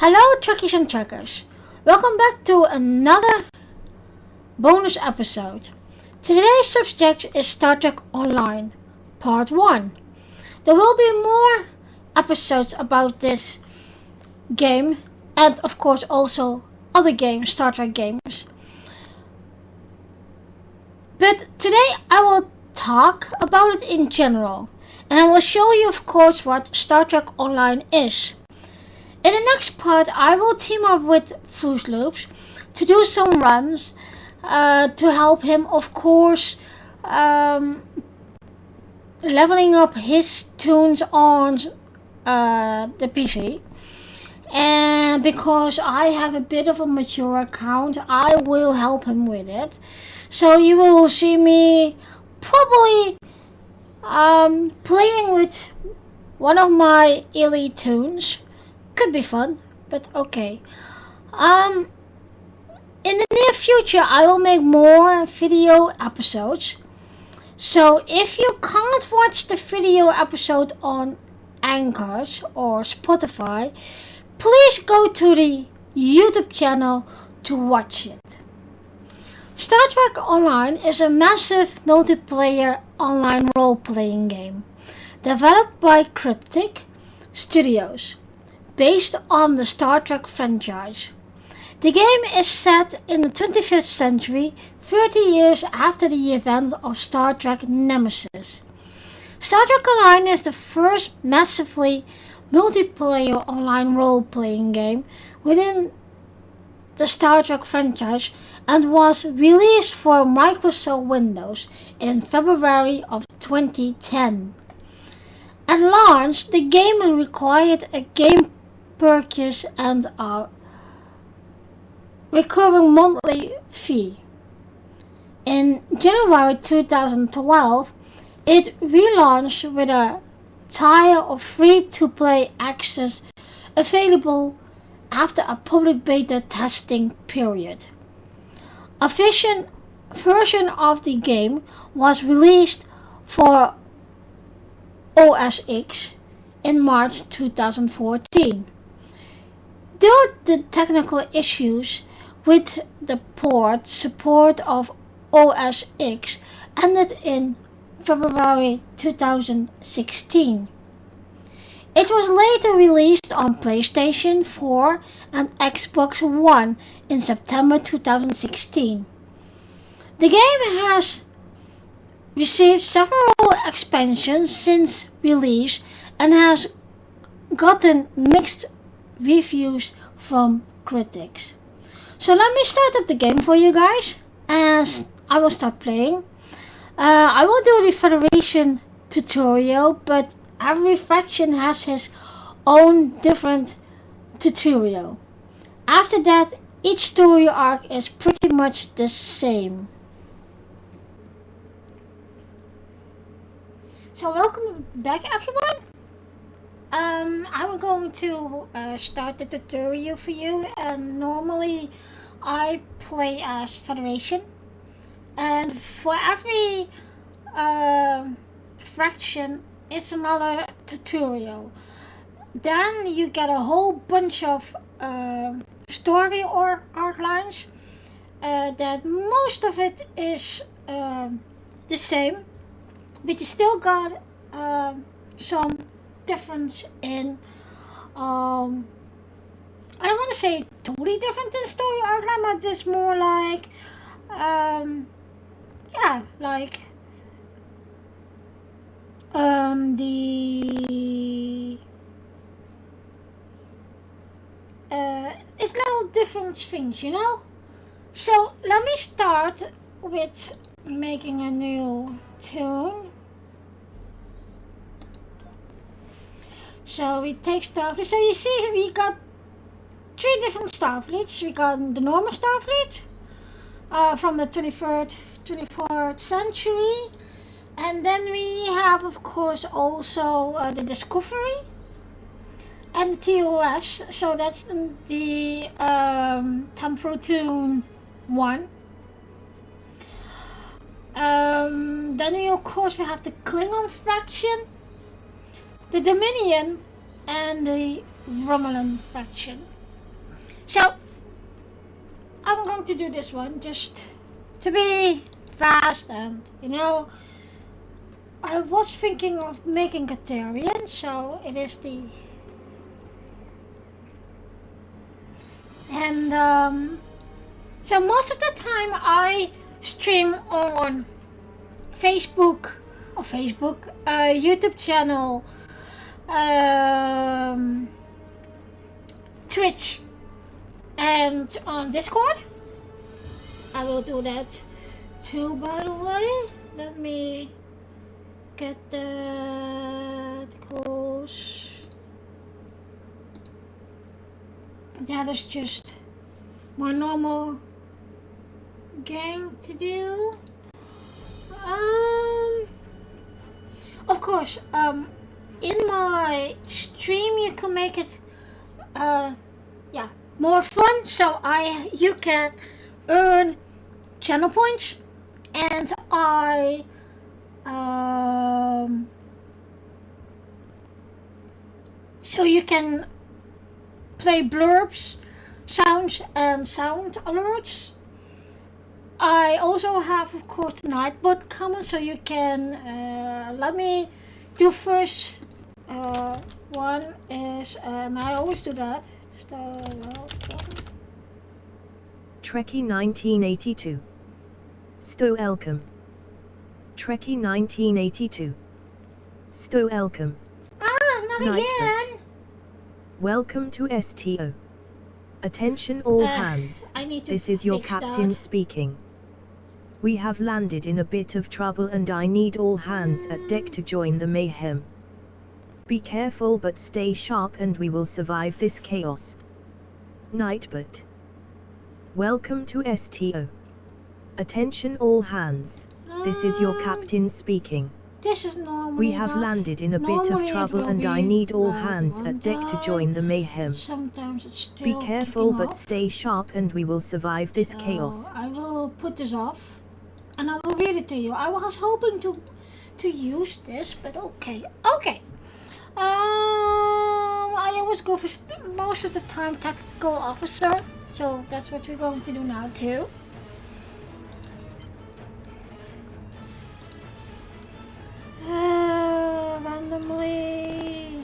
Hello, Truckies and Truckers. Welcome back to another bonus episode. Today's subject is Star Trek Online, Part 1. There will be more episodes about this game and, of course, also other games, Star Trek games. But today I will talk about it in general, and I will show you, of course, what Star Trek Online is. In the next part, I will team up with Fruit Loops to do some runs to help him, of course, leveling up his tunes on the PC. And because I have a bit of a mature account, I will help him with it. So you will see me probably playing with one of my elite tunes. Could be fun, but okay. In the near future, I will make more video episodes. So if you can't watch the video episode on Anchor or Spotify, please go to the YouTube channel to watch it. Star Trek Online is a massive multiplayer online role-playing game developed by Cryptic Studios, based on the Star Trek franchise. The game is set in the 25th century, 30 years after the event of Star Trek Nemesis. Star Trek Online is the first massively multiplayer online role-playing game within the Star Trek franchise and was released for Microsoft Windows in February of 2010. At launch, the game required a game purchase and a recurring monthly fee. In January 2012, it relaunched with a tier of free-to-play access available after a public beta testing period. A version of the game was released for OS X in March 2014. Due to technical issues with the port, support of OS X ended in February 2016. It was later released on PlayStation 4 and Xbox One in September 2016. The game has received several expansions since release and has gotten mixed reviews from critics. So let me start up the game for you guys as I will start playing. I will do the Federation tutorial, but every faction has his own different tutorial. After that, each story arc is pretty much the same. So welcome back, everyone. I'm going to start the tutorial for you, and normally I play as Federation, and for every faction it's another tutorial. Then you get a whole bunch of story or arc lines that most of it is the same, but you still got some difference in I don't want to say totally different in story arc line, but it's more like it's little different things, you know. So let me start with making a new tune. So we take Starfleet. So you see we got 3 different Starfleets. We got the normal Starfleet from the 24th century. And then we have, of course, also the Discovery and the TOS. So that's the Temporal Tune 1. Then we, of course, we have the Klingon faction, the Dominion, and the Romulan faction. So I'm going to do this one just to be fast, and I was thinking of making a Therian, so it is the so most of the time I stream on Facebook, YouTube channel, Twitch, and on Discord. I will do that too, by the way. Let me get that close. That is just my normal gang to do. Of course, in my stream you can make it more fun, so you can earn channel points, and so you can play blurbs, sounds, and sound alerts. I also have, of course, Nightbot coming, so you can let me do first. One is, and I always do that. Just Trekkie 1982. Sto Elcom. Trekkie 1982. Sto Elcom. not again. Welcome to STO. Attention all hands. This is your captain speaking. We have landed in a bit of trouble and I need all hands at deck to join the mayhem. Be careful but stay sharp and we will survive this chaos. Nightbot. Welcome to STO. Attention all hands. This is your captain speaking. This is normal. We have landed in a bit of trouble and I need all hands at deck to join the mayhem. Sometimes it's still Be careful but off. stay sharp and we will survive this chaos. I will put this off and I will read it to you. I was hoping to use this, but okay. I always go for most of the time tactical officer, so that's what we're going to do now too. Randomly,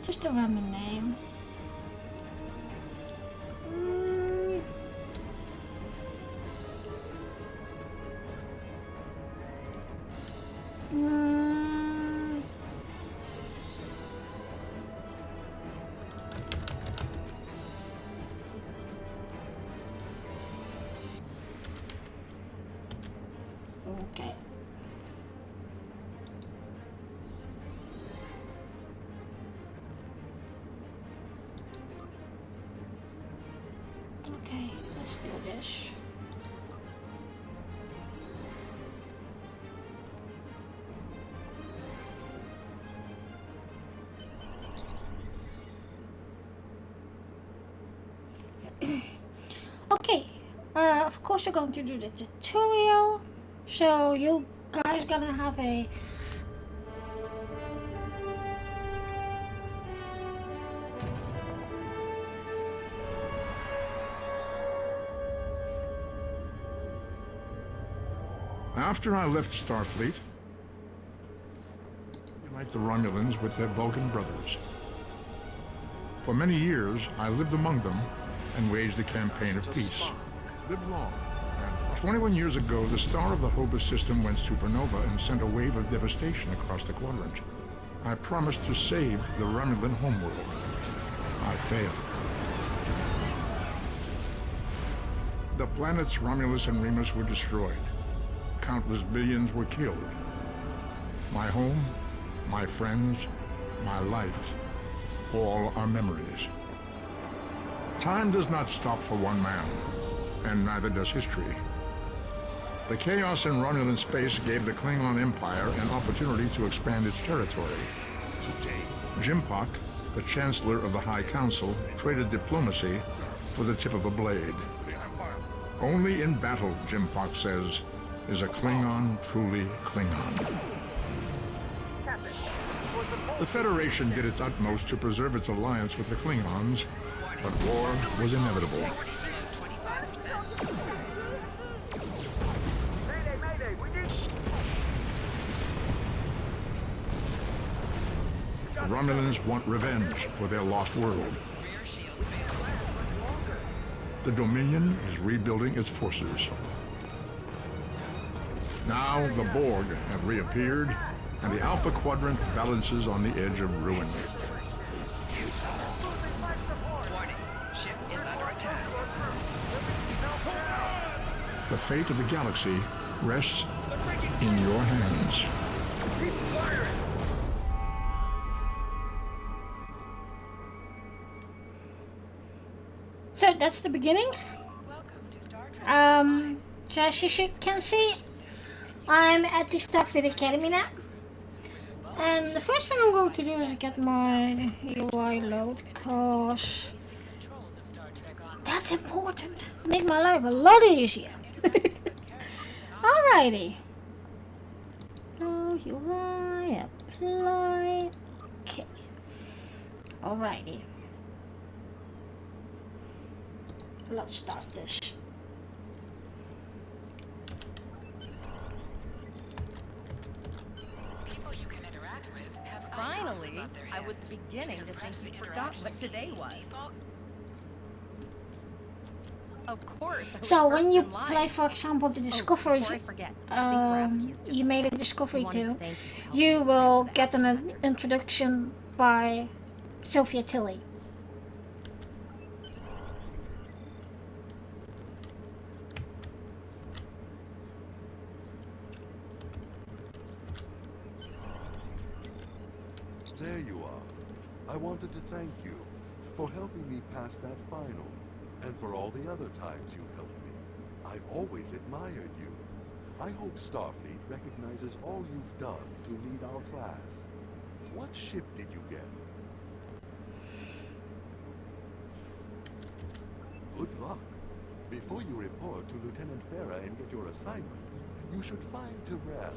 just a random name. Okay. Okay, let's do this. Okay, of course we're going to do the tutorial, so you guys gonna have a After I left Starfleet, like the Romulans with their Vulcan brothers. For many years, I lived among them and waged a campaign of peace. Live long. And 21 years ago, the star of the Hobus system went supernova and sent a wave of devastation across the quadrant. I promised to save the Romulan homeworld. I failed. The planets Romulus and Remus were destroyed. Countless billions were killed. My home, my friends, my life, all are memories. Time does not stop for one man, and neither does history. The chaos in Romulan space gave the Klingon Empire an opportunity to expand its territory. Today, Jimpak, the Chancellor of the High Council, traded diplomacy for the tip of a blade. Only in battle, Jim Fox says, is a Klingon truly Klingon. The Federation did its utmost to preserve its alliance with the Klingons, but war was inevitable. The Romulans want revenge for their lost world. The Dominion is rebuilding its forces. Now the Borg have reappeared, and the Alpha Quadrant balances on the edge of ruin. The fate of the galaxy rests in your hands. So that's the beginning. As you can see, I'm at the Starfleet Academy now. And the first thing I'm going to do is get my UI load, because that's important. Make my life a lot easier. Alrighty. No UI, apply. Okay. Alrighty. Let's start this. Finally, I was beginning to think you'd forgotten what today was. Of course. So when you play, for example, the Discovery, you made a Discovery too, you will get an introduction by Sophia Tilly. There you are. I wanted to thank you for helping me pass that final, and for all the other times you've helped me. I've always admired you. I hope Starfleet recognizes all you've done to lead our class. What ship did you get? Good luck. Before you report to Lieutenant Farah and get your assignment, you should find Tyrell.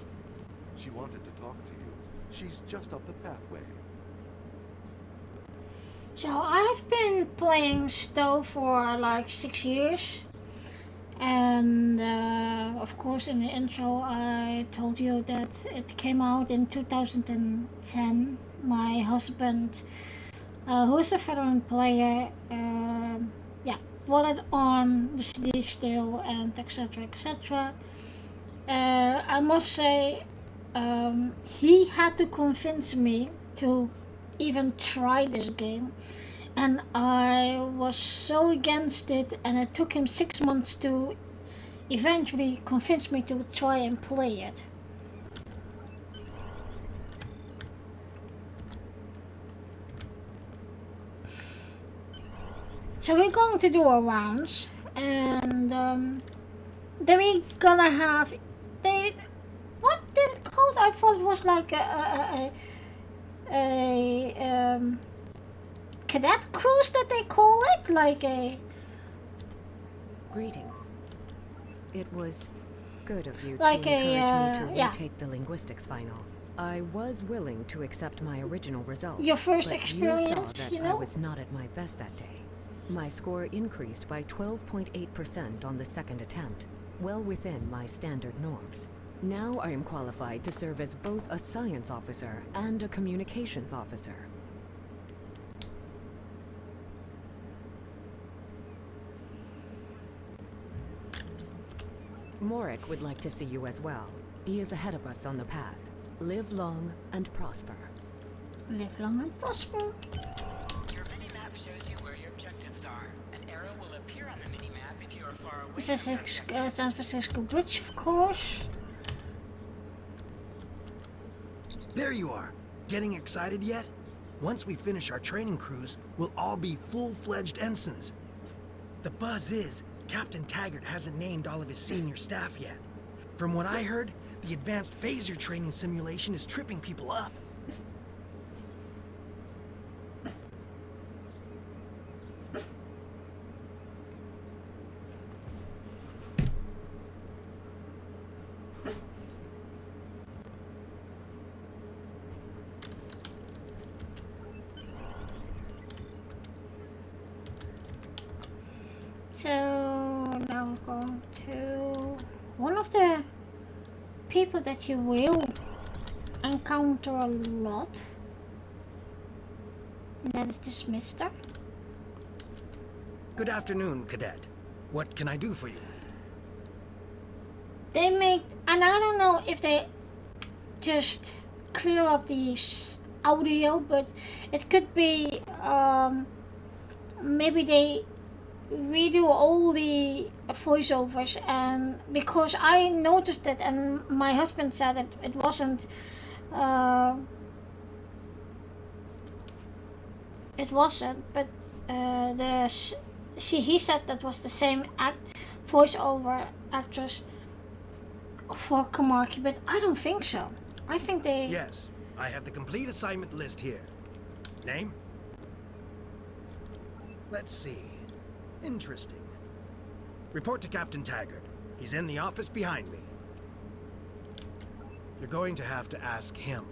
She wanted to talk to you. She's just up the pathway. So I've been playing STO for like 6 years. And of course in the intro I told you that it came out in 2010. My husband, who is a veteran player, bought it on the CD still, and etc, etc. I must say, he had to convince me to even try this game, and I was so against it, and it took him 6 months to eventually convince me to try and play it. So we're going to do our rounds, and then we're gonna have what did it called? I thought it was like a cadet cruise that they call it, like a. Greetings. It was good of you like to encourage me to yeah. retake the linguistics final. I was willing to accept my original results. Your first but experience, you saw that you know? I was not at my best that day. My score increased by 12.8% on the second attempt, well within my standard norms. Now I am qualified to serve as both a science officer and a communications officer. Morik would like to see you as well. He is ahead of us on the path. Live long and prosper. Live long and prosper. Your mini-map shows you where your objectives are. An arrow will appear on the mini-map if you are far away. San Francisco Bridge, of course. There you are. Getting excited yet? Once we finish our training cruise, we'll all be full-fledged ensigns. The buzz is, Captain Taggart hasn't named all of his senior staff yet. From what I heard, the advanced phaser training simulation is tripping people up. So now we're going to one of the people that you will encounter a lot, and that is this mister. Good afternoon, Cadet. What can I do for you? They make, and I don't know if they just clear up the audio, but it could be maybe they redo all the voiceovers, and because I noticed it and my husband said it wasn't but he said that was the same voiceover actress for Kamarki, but I don't think so. I think they... Yes, I have the complete assignment list here. Name? Let's see. Interesting. Report to Captain Taggart. He's in the office behind me. You're going to have to ask him.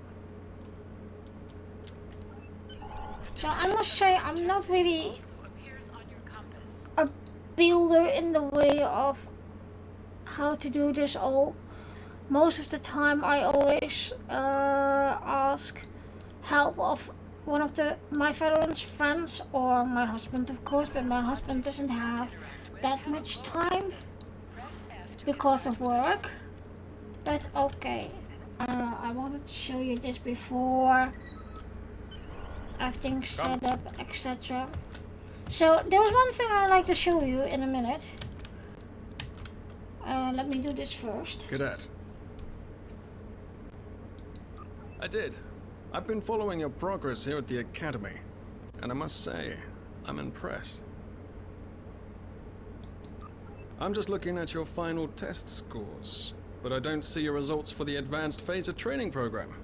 So I must say, I'm not really a builder in the way of how to do this all. Most of the time I always ask help of one of my veterans friends or my husband, of course, but my husband doesn't have that much time because of work. But okay, I wanted to show you this before everything's set up, etc. So there was one thing I'd like to show you in a minute. Let me do this first. Cadet. I did. I've been following your progress here at the Academy, and I must say, I'm impressed. I'm just looking at your final test scores, but I don't see your results for the Advanced Phaser Training Program.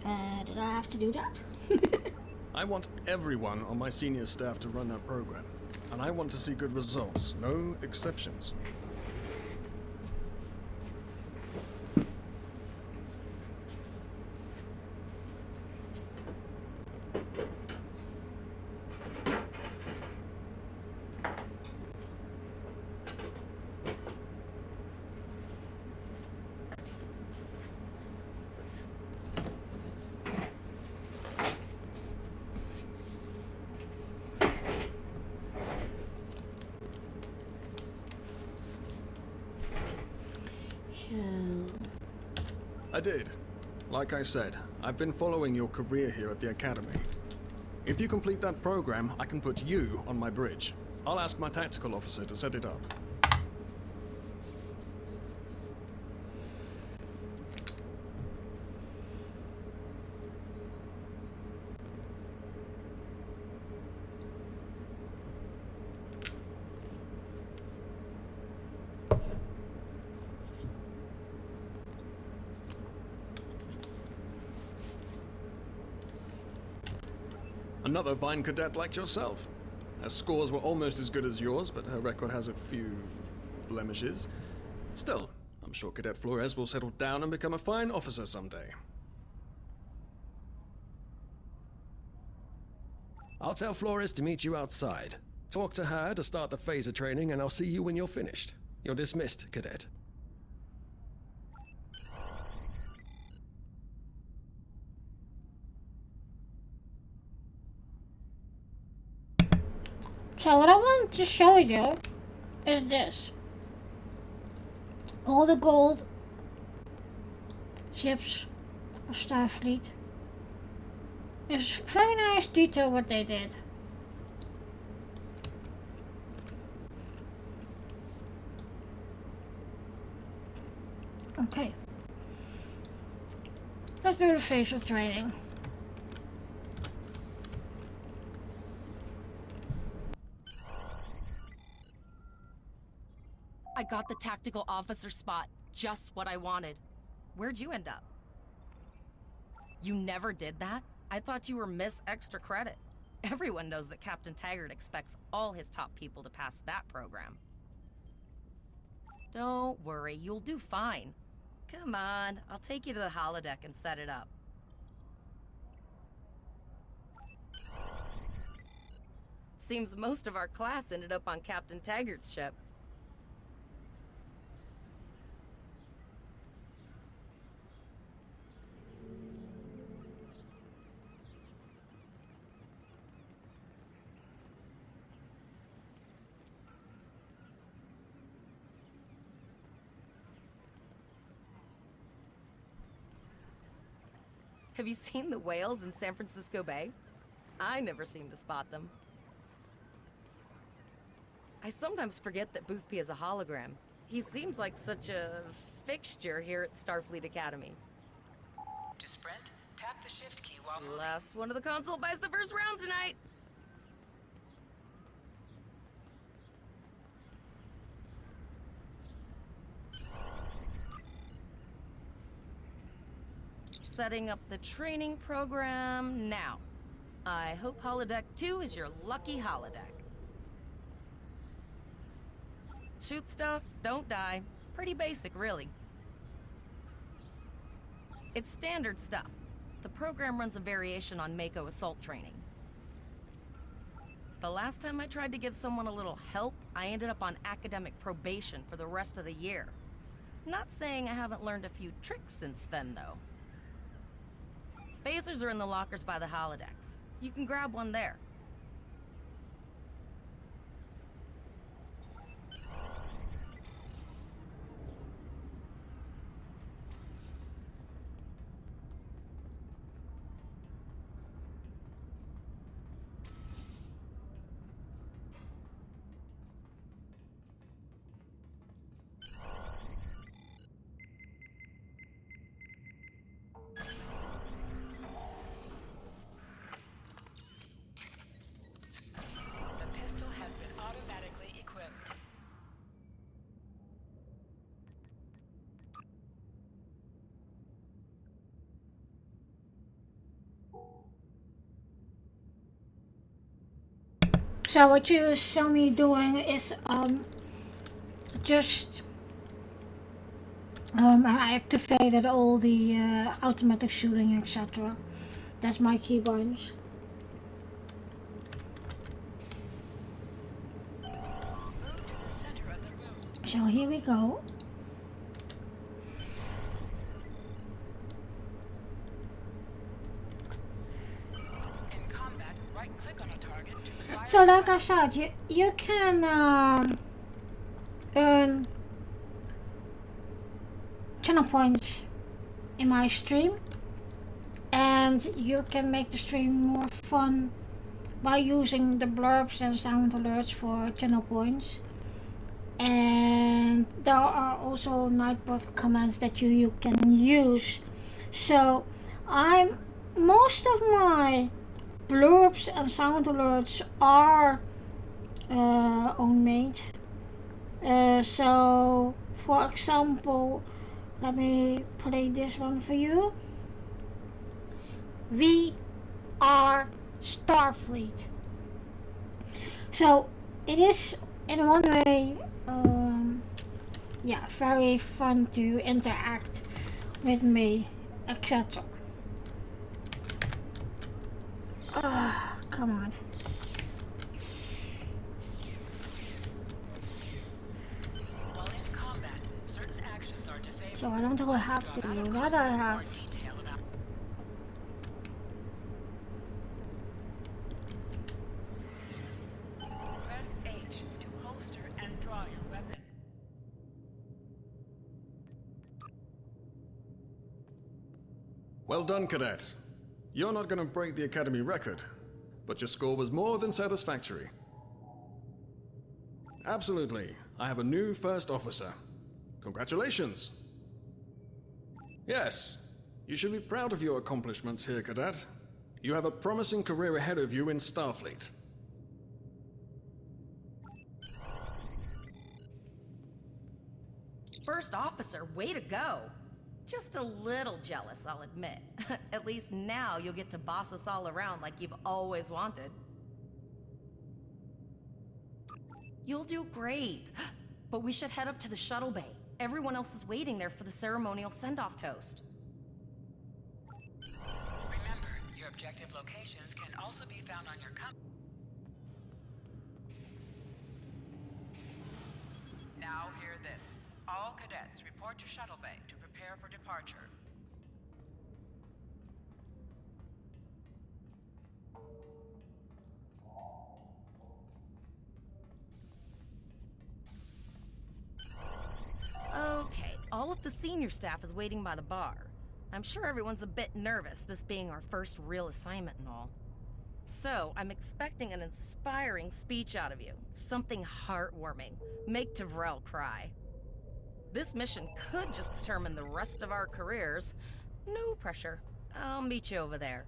Did I have to do that? I want everyone on my senior staff to run that program, and I want to see good results, no exceptions. I did. Like I said, I've been following your career here at the Academy. If you complete that program, I can put you on my bridge. I'll ask my tactical officer to set it up. Another fine cadet like yourself. Her scores were almost as good as yours, but her record has a few blemishes. Still, I'm sure Cadet Flores will settle down and become a fine officer someday. I'll tell Flores to meet you outside. Talk to her to start the phaser training, and I'll see you when you're finished. You're dismissed, Cadet. So what I want to show you is this. All the gold ships of Starfleet. It's very nice detail what they did. Okay. Let's do the facial training. I got the tactical officer spot. Just what I wanted. Where'd you end up? You never did that? I thought you were Miss Extra Credit. Everyone knows that Captain Taggart expects all his top people to pass that program. Don't worry, you'll do fine. Come on, I'll take you to the holodeck and set it up. Seems most of our class ended up on Captain Taggart's ship. Have you seen the whales in San Francisco Bay? I never seem to spot them. I sometimes forget that Boothby is a hologram. He seems like such a fixture here at Starfleet Academy. To sprint, tap the shift key while moving. Last one of the console buys the first round tonight. Setting up the training program now. I hope Holodeck 2 is your lucky holodeck. Shoot stuff, don't die. Pretty basic, really. It's standard stuff. The program runs a variation on Mako assault training. The last time I tried to give someone a little help, I ended up on academic probation for the rest of the year. Not saying I haven't learned a few tricks since then, though. Phasers are in the lockers by the holodecks. You can grab one there. So what you saw me doing is just I activated all the automatic shooting, etc. That's my keybinds. So here we go. So like I said, you can earn channel points in my stream, and you can make the stream more fun by using the blurbs and sound alerts for channel points. And there are also Nightbot commands that you can use. So most of my blurbs and sound alerts are own made. So for example, let me play this one for you. We are Starfleet. So it is in one way yeah, very fun to interact with me, etc. Come on. While in combat, certain actions are disabled. So I don't have to do that. I have. Press H to holster and draw your weapon. Well done, cadets. You're not going to break the Academy record, but your score was more than satisfactory. Absolutely. I have a new first officer. Congratulations. Yes, you should be proud of your accomplishments here, cadet. You have a promising career ahead of you in Starfleet. First officer, way to go. Just a little jealous, I'll admit. At least now you'll get to boss us all around like you've always wanted. You'll do great. But we should head up to the shuttle bay. Everyone else is waiting there for the ceremonial send-off toast. Remember, your objective locations can also be found on your All cadets report to Shuttle Bay to prepare for departure. Okay, all of the senior staff is waiting by the bar. I'm sure everyone's a bit nervous, this being our first real assignment and all. So, I'm expecting an inspiring speech out of you. Something heartwarming. Make Tavrel cry. This mission could just determine the rest of our careers. No pressure. I'll meet you over there.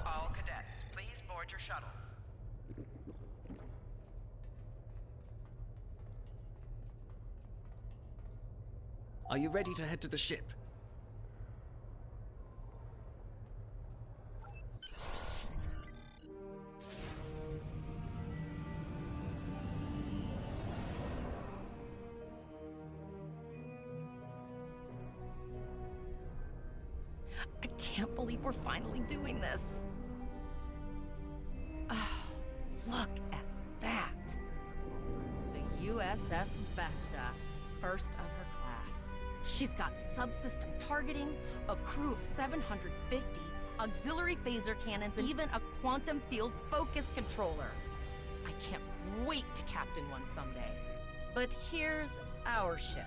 All cadets, please board your shuttles. Are you ready to head to the ship? I can't believe we're finally doing this. Oh, look at that. The USS Vesta, first of her class. She's got subsystem targeting, a crew of 750, auxiliary phaser cannons, and even a quantum field focus controller. I can't wait to captain one someday. But here's our ship.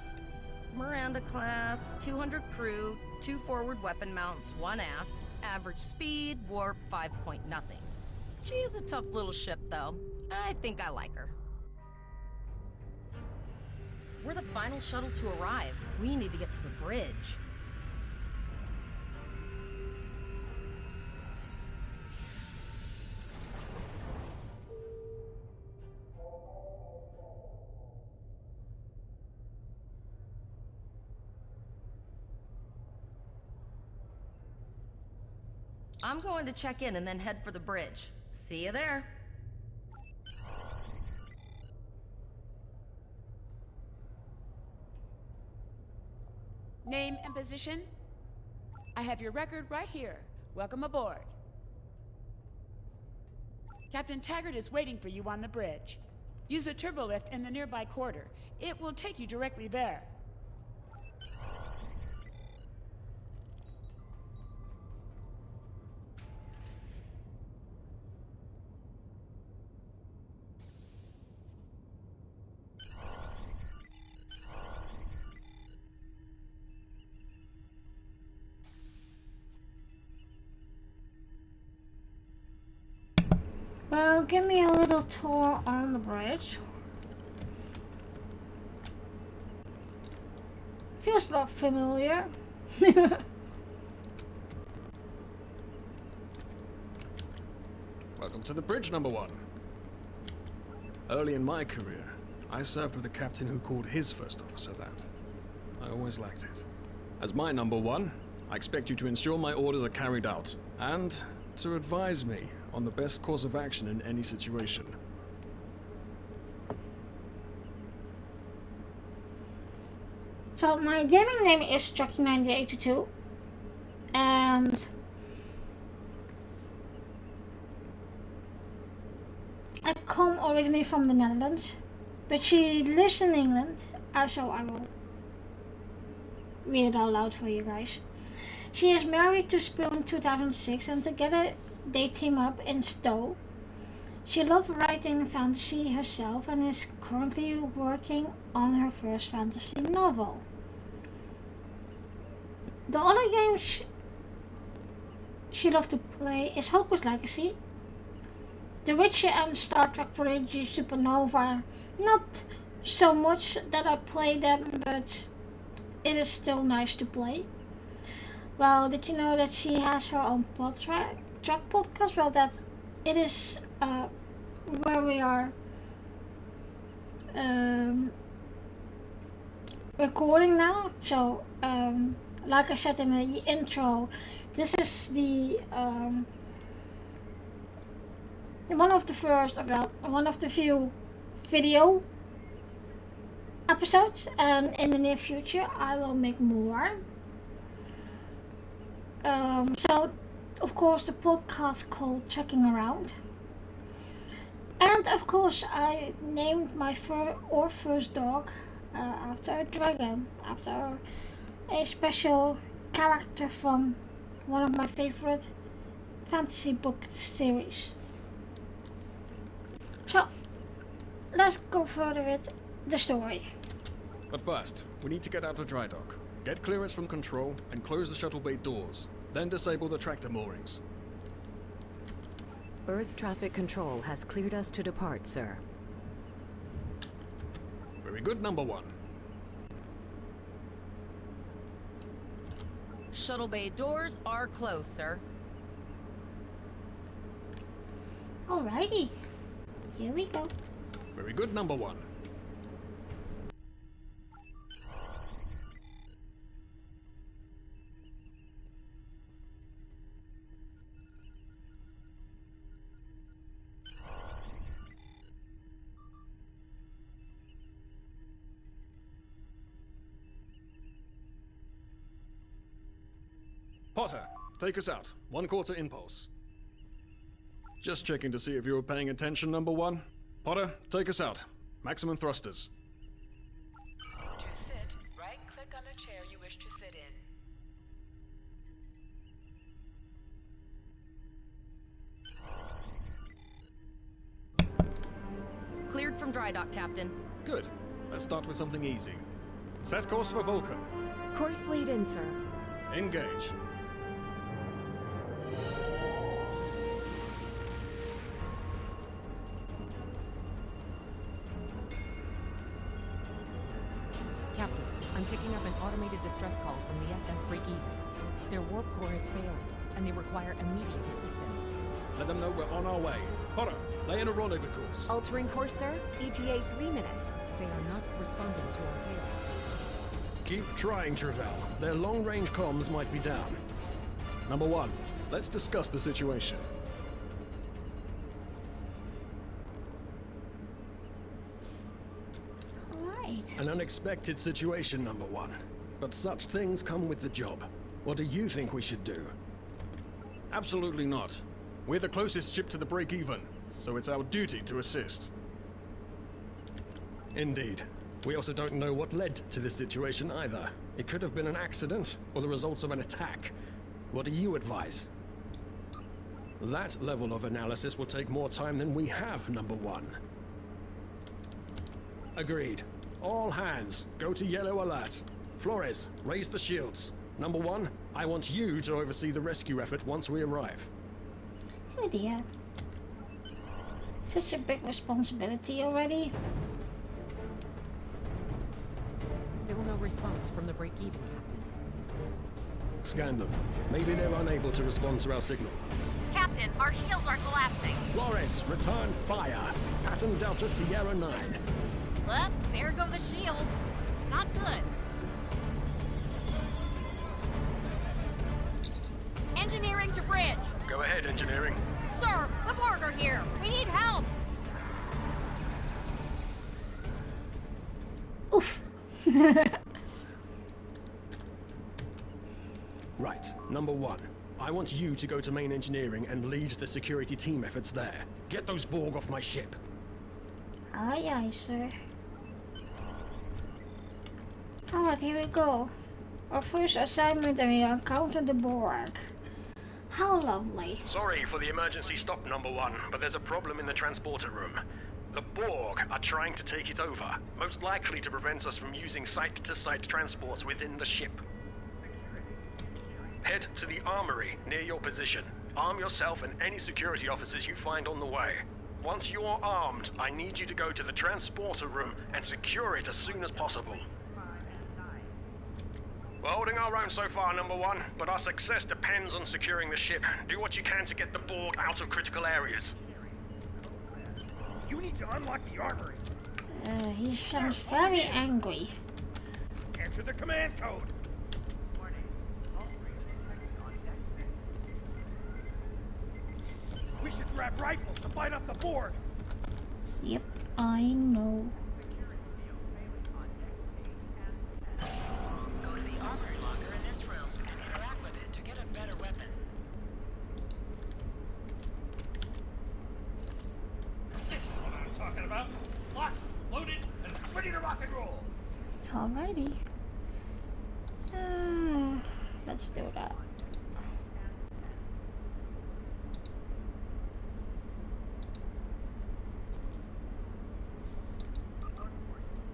Miranda class, 200 crew, 2 forward weapon mounts, 1 aft, average speed, warp 5 point nothing. She's a tough little ship though. I think I like her. We're the final shuttle to arrive. We need to get to the bridge. I'm going to check in and then head for the bridge. See you there. Name and position? I have your record right here. Welcome aboard. Captain Taggart is waiting for you on the bridge. Use a turbolift in the nearby quarter. It will take you directly there. Well, give me a little tour on the bridge. Feels a lot familiar. Welcome to the bridge, number 1. Early in my career, I served with a captain who called his first officer that. I always liked it. As my number 1, I expect you to ensure my orders are carried out, and to advise me on the best course of action in any situation. So my gaming name is Chucky9082, and I come originally from the Netherlands, but she lives in England, so I will read it out loud for you guys. She is married to Spill in 2006, and together they team up in Stowe. She loves writing fantasy herself and is currently working on her first fantasy novel. The other games she loves to play is Hogwarts Legacy, The Witcher, and Star Trek Prodigy Supernova. Not so much that I play them, but it is still nice to play. Well, did you know that she has her own track podcast? Well, that it is where we are recording now. So, like I said in the intro, this is the one of the few video episodes, and in the near future I will make more. So of course the podcast called Checking Around, and of course I named my first dog after a dragon, after a special character from one of my favorite fantasy book series. So let's go further with the story. But first, we need to get out of dry dock, get clearance from control, and close the shuttle bay doors. Then disable the tractor moorings. Earth traffic control has cleared us to depart, sir. Very good, number one. Shuttle bay doors are closed, sir. Alrighty, here we go. Very good, number one. Potter, take us out. 1/4 impulse. Just checking to see if you were paying attention, number one. Potter, take us out. Maximum thrusters. To sit, right-click on the chair you wish to sit in. Cleared from dry dock, Captain. Good. Let's start with something easy. Set course for Vulcan. Course laid in, sir. Engage. Captain, I'm picking up an automated distress call from the SS Breakeven. Their warp core is failing, and they require immediate assistance. Let them know we're on our way. Potter, lay in a rendezvous course. Altering course, sir. ETA 3 minutes. They are not responding to our hails. Keep trying, Travell. Their long-range comms might be down. Number one, let's discuss the situation. Alright. An unexpected situation, number one. But such things come with the job. What do you think we should do? Absolutely not. We're the closest ship to the break-even, so it's our duty to assist. Indeed. We also don't know what led to this situation either. It could have been an accident, or the results of an attack. What do you advise? That level of analysis will take more time than we have, number one. Agreed. All hands, go to yellow alert. Flores, raise the shields. Number one, I want you to oversee the rescue effort once we arrive. Oh dear. Such a big responsibility already. Still no response from the break-even, Captain. Scan them. Maybe they're unable to respond to our signal. Captain, our shields are collapsing. Flores, return fire. Pattern Delta Sierra 9. Well, there go the shields. Not good. Engineering to bridge. Go ahead, engineering. Sir, the Borg are here. We need help. Oof. Right, number one. I want you to go to main engineering and lead the security team efforts there. Get those Borg off my ship. Aye, aye, sir. Alright, here we go. Our first assignment, and we encounter the Borg. How lovely. Sorry for the emergency stop, number one, but there's a problem in the transporter room. The Borg are trying to take it over, most likely to prevent us from using site-to-site transports within the ship. Head to the armory near your position. Arm yourself and any security officers you find on the way. Once you're armed, I need you to go to the transporter room and secure it as soon as possible. We're holding our own so far, number one, but our success depends on securing the ship. Do what you can to get the Borg out of critical areas. You need to unlock the armory. He sounds very angry. Enter the command code. We should grab rifles to fight off the Borg. Yep, I know. Ready to rock and roll. Alrighty. Let's do that.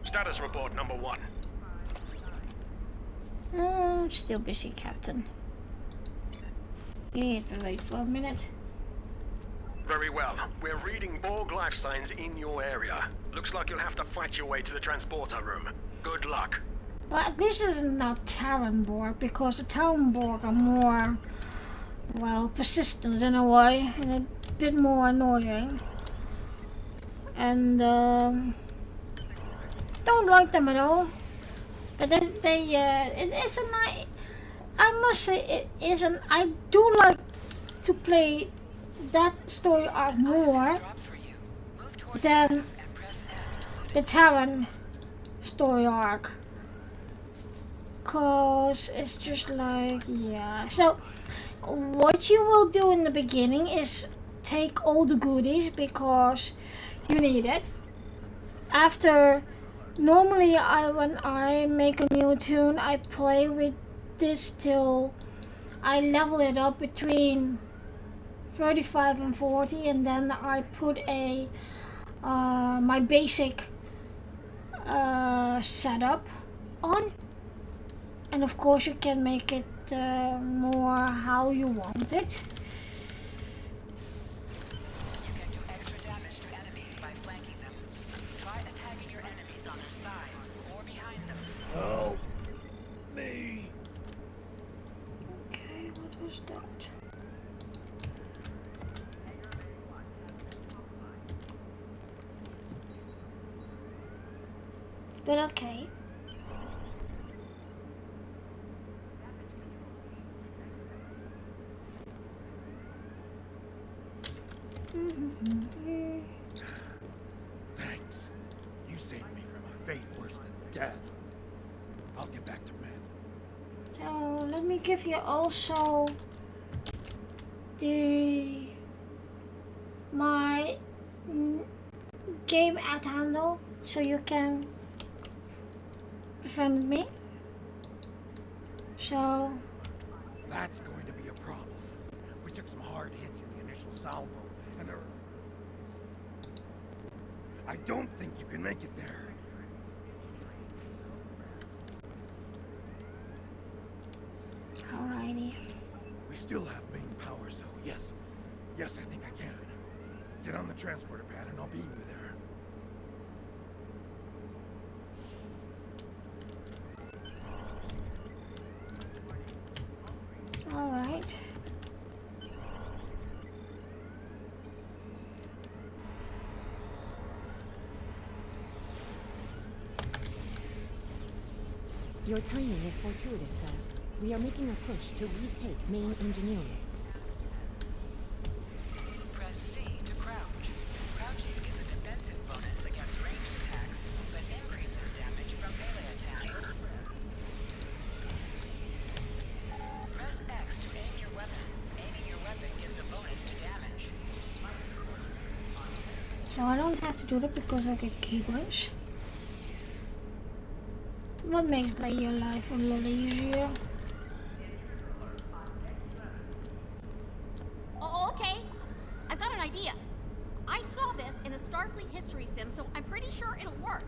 Status report number 1. Still busy, Captain. You need to wait for a minute. Very well. We're reading Borg life signs in your area. Looks like you'll have to fight your way to the transporter room. Good luck. Well, this is not Terran Borg, because the Terran Borg are more, well, persistent in a way, and a bit more annoying. And, don't like them at all. But then it is a nice, I must say, it is an, I do like to play that story arc more than the Terran story arc. Cause it's just like, yeah. So what you will do in the beginning is take all the goodies because you need it. After, normally when I make a new tune, I play with this till I level it up between 35 and 40, and then I put a my basic setup on. And of course you can make it more how you want it. You can do extra damage to enemies by flanking them. Try attacking your enemies on their sides or behind them. Help me. Okay, what was that? But okay. Thanks. You saved me from a fate worse than death. I'll get back to men. So let me give you also my game ad handle so you can befriend me. So That's going to be a problem. We took some hard hits in the initial salvo, and there. I don't think you can make it there. alrighty. We still have main power, so yes. Yes, I think I can. Get on the transporter pad and I'll beam you there. Alright. Your timing is fortuitous, sir. We are making a push to retake main engineering. Press C to crouch. Crouching is a defensive bonus against ranged attacks, but increases damage from melee attacks. Press X to aim your weapon. Aiming your weapon gives a bonus to damage. So I don't have to do that because I get keyblades. What makes like your life a little easier? Oh, okay. I've got an idea. I saw this in a Starfleet history sim, so I'm pretty sure it'll work.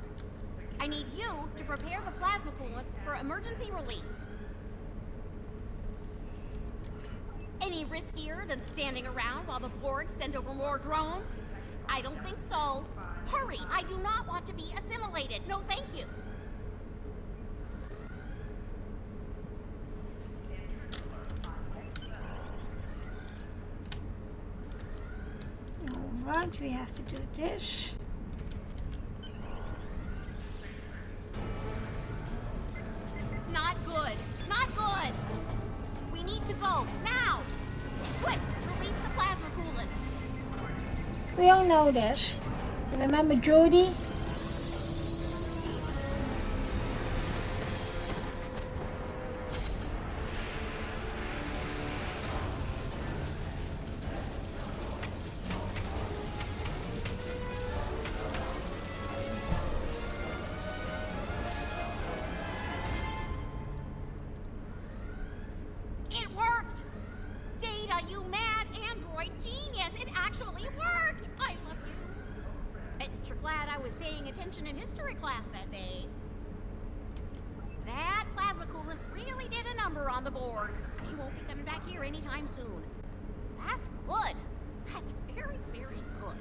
I need you to prepare the plasma coolant for emergency release. Any riskier than standing around while the Borg send over more drones? I don't think so. Hurry! I do not want to be assimilated. No, thank you. Alright, we have to do this. Not good. Not good. We need to go now. Quick, release the plasma coolant. We all know this. Remember Jodie? pirate class that day. That plasma coolant really did a number on the Borg. They won't be coming back here anytime soon. That's good. That's very, very good.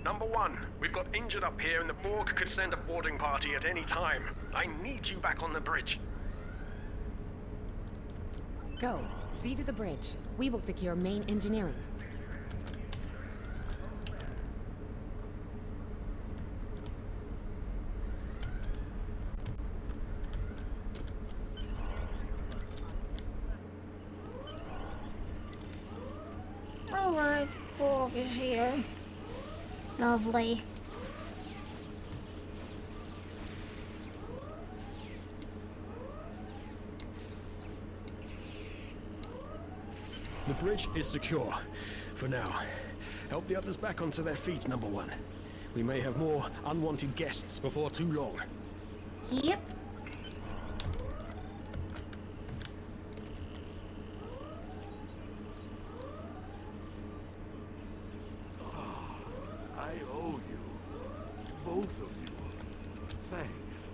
Number 1, we've got injured up here and the Borg could send a boarding party at any time. I need you back on the bridge. Go. See to the bridge. We will secure main engineering. Alright, Borg is here. Lovely. The bridge is secure. For now. Help the others back onto their feet, Number 1. We may have more unwanted guests before too long. Yep. I owe you. Both of you. Thanks.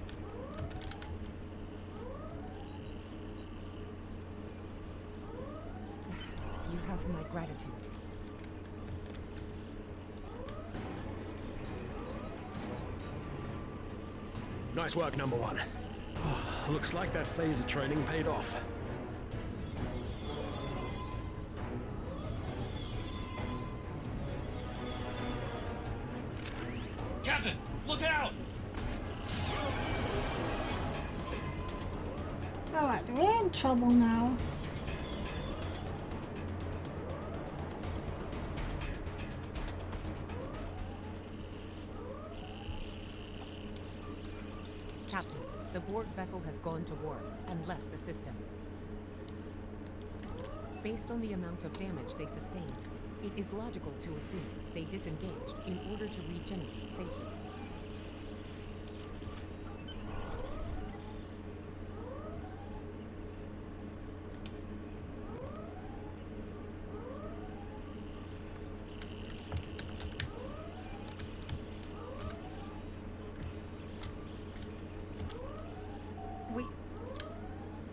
You have my gratitude. Nice work, Number 1. Looks like that phaser training paid off. Captain, look out! Alright, we're in trouble now. Captain, the Borg vessel has gone to warp and left the system. Based on the amount of damage they sustained, it is logical to assume they disengaged in order to regenerate safely.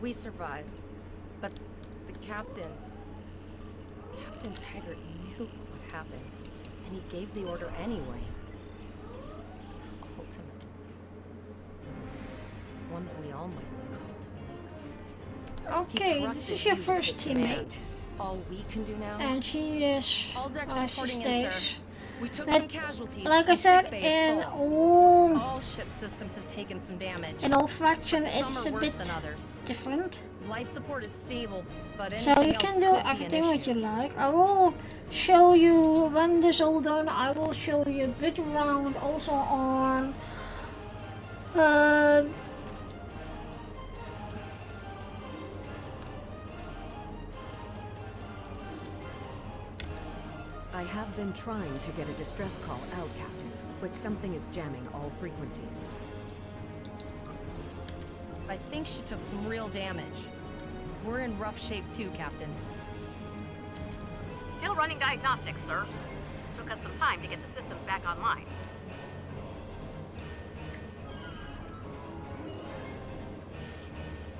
We survived, but the Captain Taggart knew what happened, and he gave the order anyway. Ultimates. One that we all might recall to Okay, this is your first teammate. All we can do now. And she is. All decks She reporting in, sir. stays. We took Like- some casualties. like I and said, sick bay's in full. all- all ship systems have taken some damage. In all fraction, But some it's are a worse bit than others. different. Life support is stable, but So anything you else can do could be an everything what issue. you like. I will show you when this all done. I will show you a bit around also on I have been trying to get a distress call out, Captain, but something is jamming all frequencies. I think she took some real damage. We're in rough shape too, Captain. Still running diagnostics, sir. Took us some time to get the systems back online.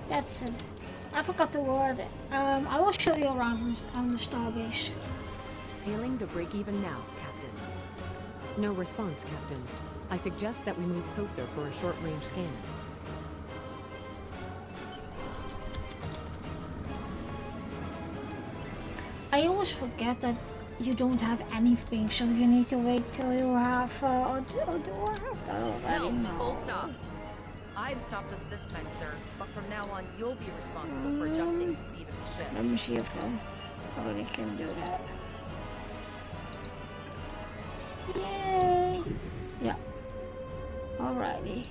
that's it. I forgot the word. I will show you around on the starbase. Hailing the break-even now, Captain. No response, Captain. I suggest that we move closer for a short-range scan. I always forget that you don't have anything, so you need to wait till you have. Or do I have that already? No, full stop. I've stopped us this time, sir, but from now on, you'll be responsible for adjusting the speed of the ship. Let me see if I already can do that. Yay! Yeah. Alrighty.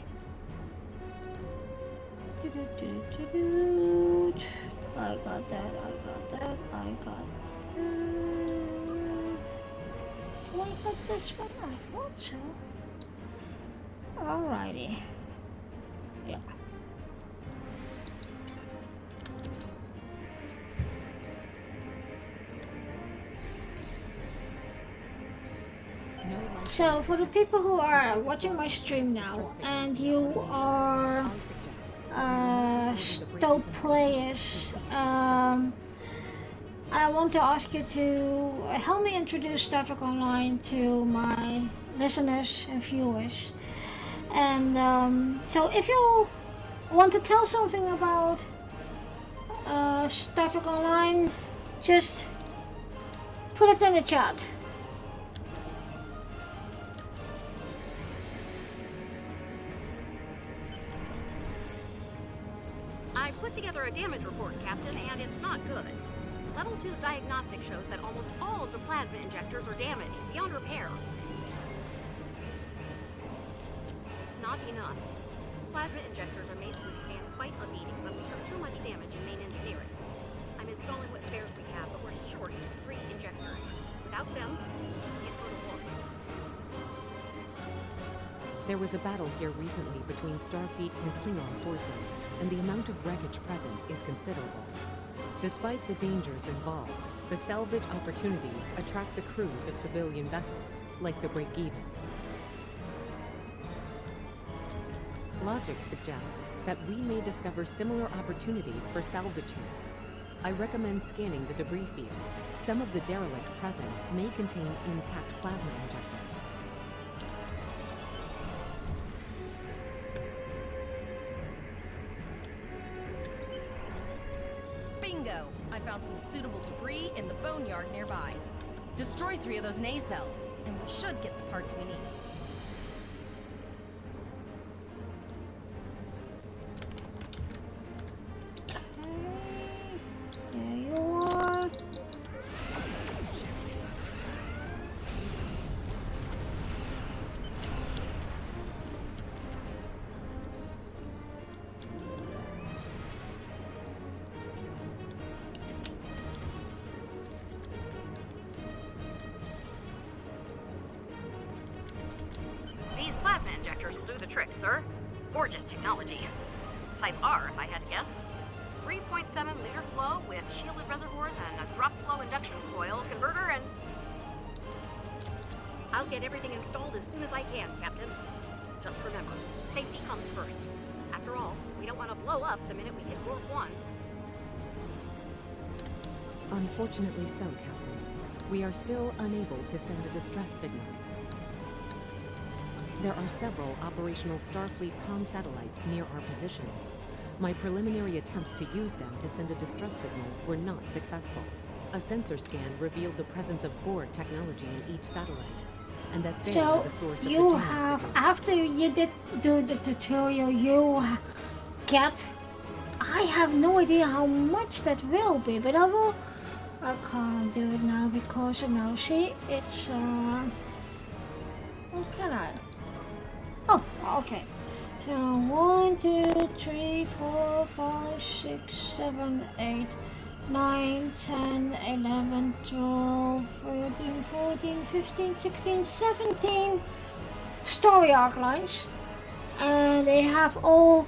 I got that, I got that, I got that. Do I got this one? I thought so. Alrighty. Yeah. So for the people who are watching my stream now and you are Stowe players, I want to ask you to help me introduce Star Trek Online to my listeners and viewers. And so if you want to tell something about Star Trek Online, just put it in the chat. I put together a damage report, Captain, and it's not good. Level 2 diagnostic shows that almost all of the plasma injectors are damaged, beyond repair. Not enough. Plasma injectors are made to withstand quite a beating, but we took too much damage in main engineering. I'm installing what spares we have, but we're short 3 injectors. Without them, it would work. There was a battle here recently between Starfleet and Klingon forces, and the amount of wreckage present is considerable. Despite the dangers involved, the salvage opportunities attract the crews of civilian vessels, like the Break-Even. Logic suggests that we may discover similar opportunities for salvaging. I recommend scanning the debris field. Some of the derelicts present may contain intact plasma injectors. Bingo! I found some suitable debris in the boneyard nearby. Destroy 3 of those nacelles, and we should get the parts we need. There you are. These plasma injectors will do the trick, sir. Gorgeous technology. Type R, if I had to guess. 3.7 liter flow with shielded reservoirs and a drop flow induction coil converter, and I'll get everything installed as soon as I can, Captain. Just remember, safety comes first. After all, we don't want to blow up the minute we hit warp 1. Unfortunately so, Captain. We are still unable to send a distress signal. There are several operational Starfleet comm satellites near our position. My preliminary attempts to use them to send a distress signal were not successful. A sensor scan revealed the presence of Borg technology in each satellite, and that they are the source of the you jamming have, signal. after you did do the tutorial, you get, I have no idea how much that will be, but I can't do it now because now, see, it's, what can I? Oh, okay. So 1, 2, 3, 4, 5, 6, 7, 8, 9, 10, 11, 12, 13, 14, 15, 16, 17 story arc lines. And they have all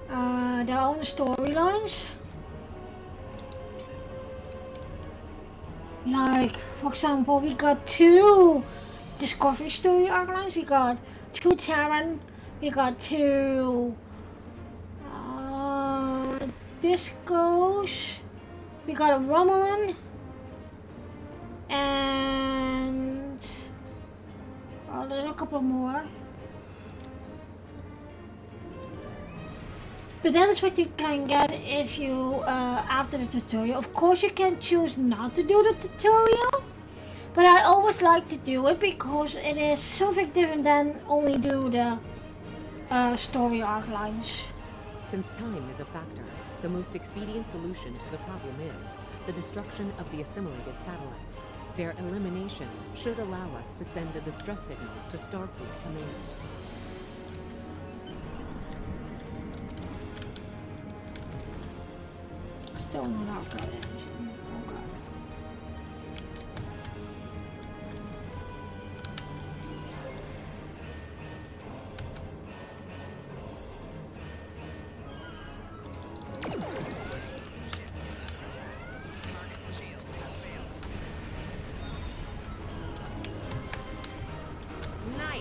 their own storylines. Like, for example, we got 2 Discovery story arc lines, we got 2 Terran, we got 2 Discos, we got a Romulan, and there are a couple more. But that is what you can get if you, after the tutorial. Of course you can choose not to do the tutorial, but I always like to do it because it is something different than only do the story arc lines. Since time is a factor, the most expedient solution to the problem is the destruction of the assimilated satellites. Their elimination should allow us to send a distress signal to Starfleet Command. Still not upgraded. Okay.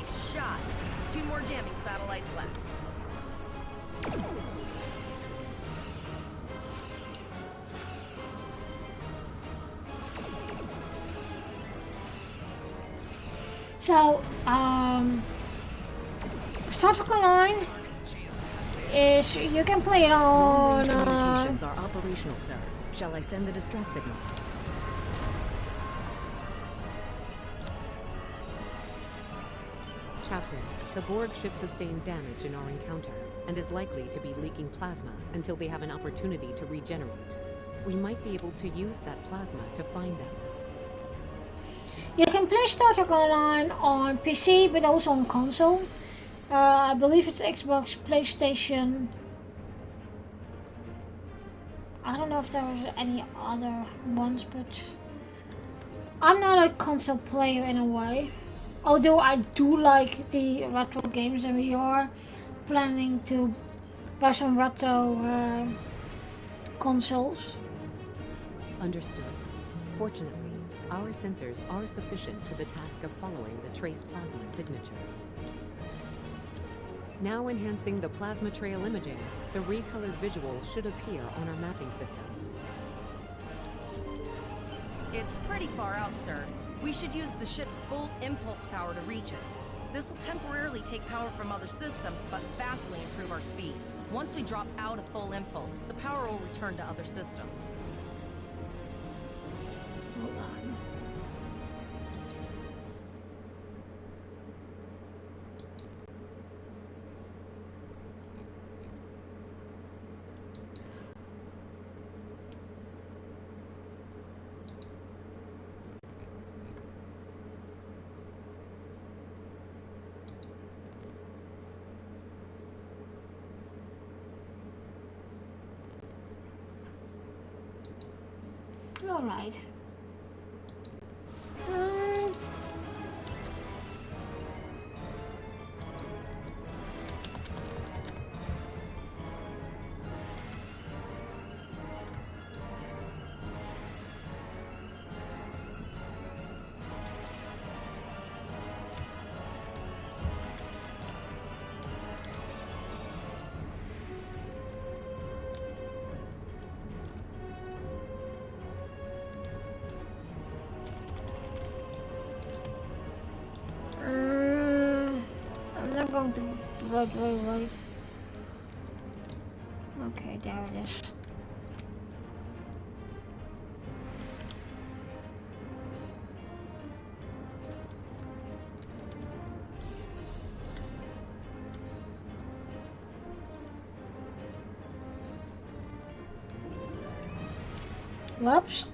Nice shot. 2 more jamming satellites left. So, Star Trek Online is, you can play it on... Communications are operational, sir. Shall I send the distress signal? Captain, the Borg ship sustained damage in our encounter and is likely to be leaking plasma until they have an opportunity to regenerate. We might be able to use that plasma to find them. You can play Star Trek Online on PC, but also on console. I believe it's Xbox, PlayStation. I don't know if there was any other ones, but I'm not a console player in a way. Although I do like the retro games, and we are planning to buy some retro consoles. Understood. Fortunately, our sensors are sufficient to the task of following the trace plasma signature. Now enhancing the plasma trail imaging, the recolored visual should appear on our mapping systems. It's pretty far out, sir. We should use the ship's full impulse power to reach it. This will temporarily take power from other systems, but vastly improve our speed. Once we drop out of full impulse, the power will return to other systems. Hold on. All right. I'm not going to wait. Okay, there it is. Whoops.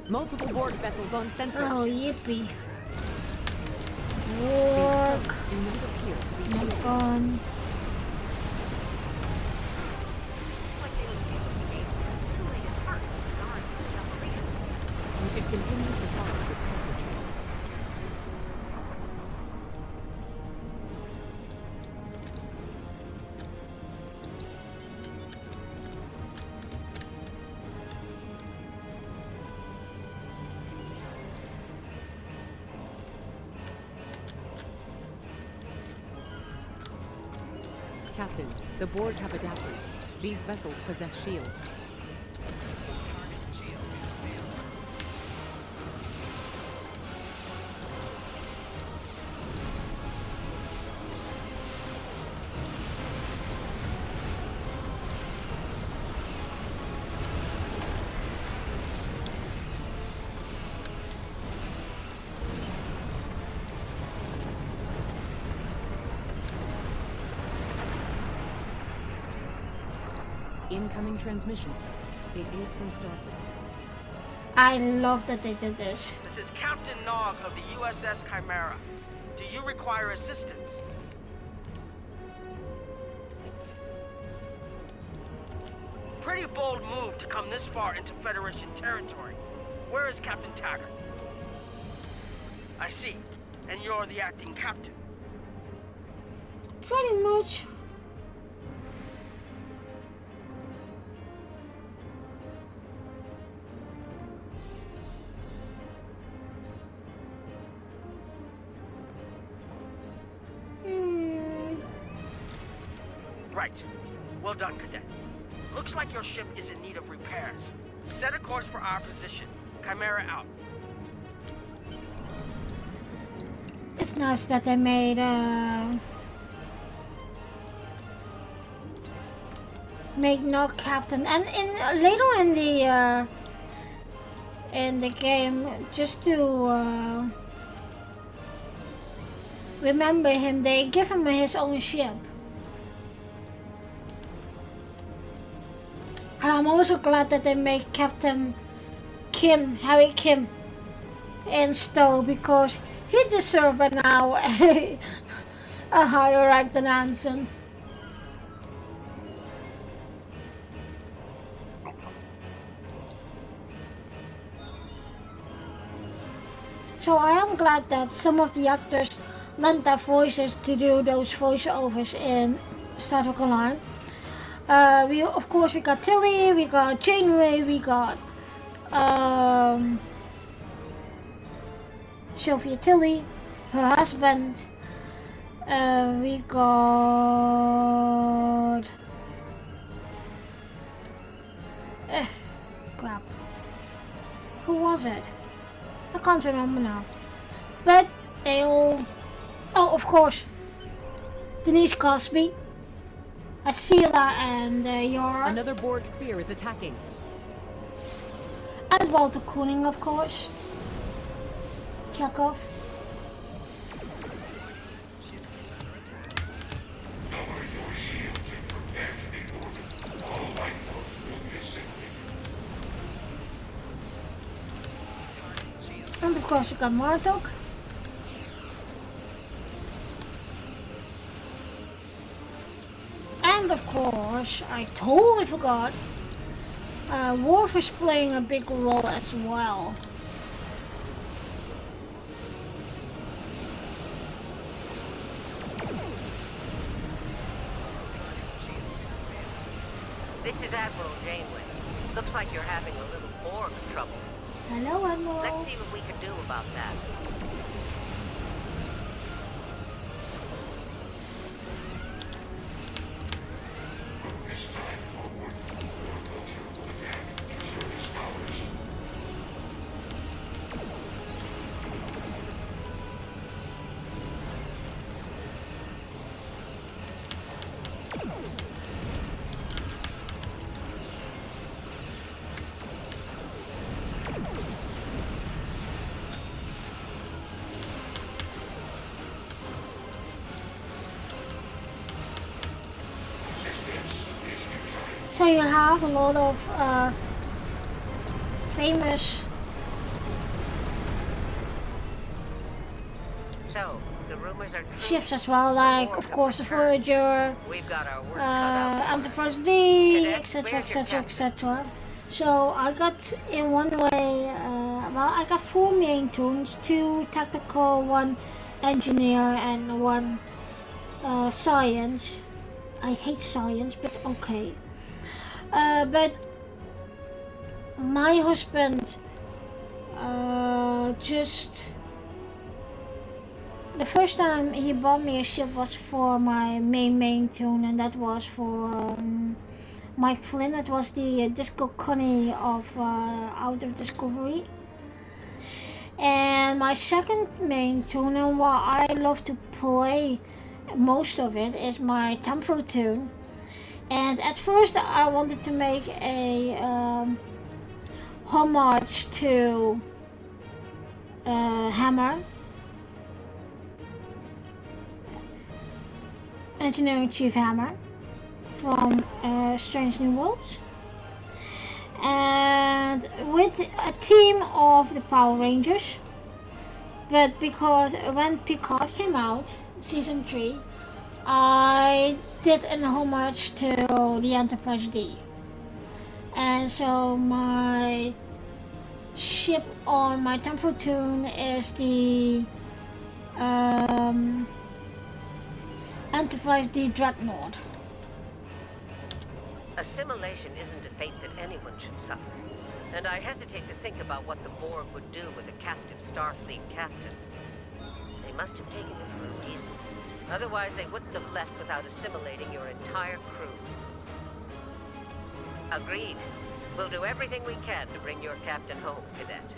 Multiple Borg vessels on sensors. Oh, yippee. These Work. probes do not appear to be My shielded. phone. We should continue to follow the plasma trail. Captain, the Borg have adapted. These vessels possess shields. Incoming transmission, sir. It is from Starfleet. I love that they did this. This is Captain Nog of the USS Chimera. Do you require assistance? Pretty bold move to come this far into Federation territory. Where is Captain Taggart? I see. And you're the acting captain. Pretty much. Right. Well done, Cadet. Looks like your ship is in need of repairs. Set a course for our position. Chimera out. It's nice that they made no captain, and later in the game, just to remember him, they give him his own ship. And I'm also glad that they make Captain Kim, Harry Kim, in Stowe, because he deserves now a higher rank than Anson. So I am glad that some of the actors lent their voices to do those voiceovers in Star Trek Online. Of course we got Tilly, we got Janeway, we got Sophia Tilly, her husband. We got crap. Who was it? I can't remember now. But they all... Oh, of course. Denise Cosby. Asila and Yara. Another Borg sphere is attacking. And Walter Koenig, of course. Chekhov. And of course we got Martok. And of course, I totally forgot, Worf is playing a big role as well. This is Admiral Janeway. Looks like you're having a little Borg trouble. Hello, Admiral. Let's see what we can do about that. So you have a lot of famous. So the rumors are true. Ships as well, like of course the Voyager, We've got our work cut out. Enterprise D, Cadet, etc., where's your etc., captain? etc. So I got in one way, I got 4 main tunes, 2 tactical, 1 engineer, and 1 science. I hate science, but okay. But my husband just the first time he bought me a ship was for my main tune, and that was for Mike Flynn. It was the Disco Connie of Out of Discovery. And my second main tune, and what I love to play most of it, is my Tempro tune. And at first I wanted to make a homage to Hammer, Engineering Chief Hammer from Strange New Worlds, and with a team of the Power Rangers. But because when Picard came out, season 3, I did an homage to the Enterprise D. And so my ship on my Tempro tune is the Enterprise D Dreadnought. Assimilation isn't a fate that anyone should suffer. And I hesitate to think about what the Borg would do with a captive Starfleet captain. They must have taken it for a reason. Otherwise, they wouldn't have left without assimilating your entire crew. Agreed. We'll do everything we can to bring your captain home, Cadet.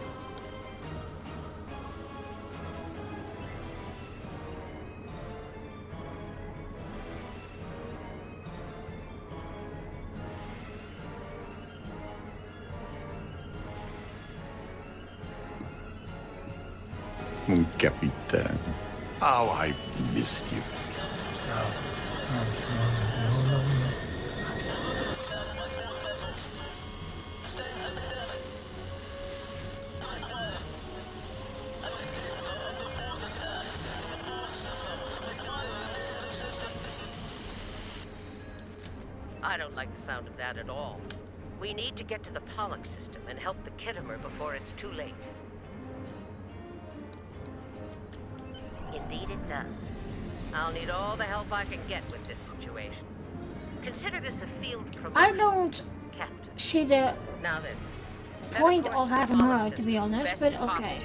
Mon capitaine. Oh, I missed you. No. I don't like the sound of that at all. We need to get to the Pollux system and help the Khitomer before it's too late. Indeed it does. I'll need all the help I can get with this situation. Consider this a field promotion. I don't see the point of having her, to be honest, but okay.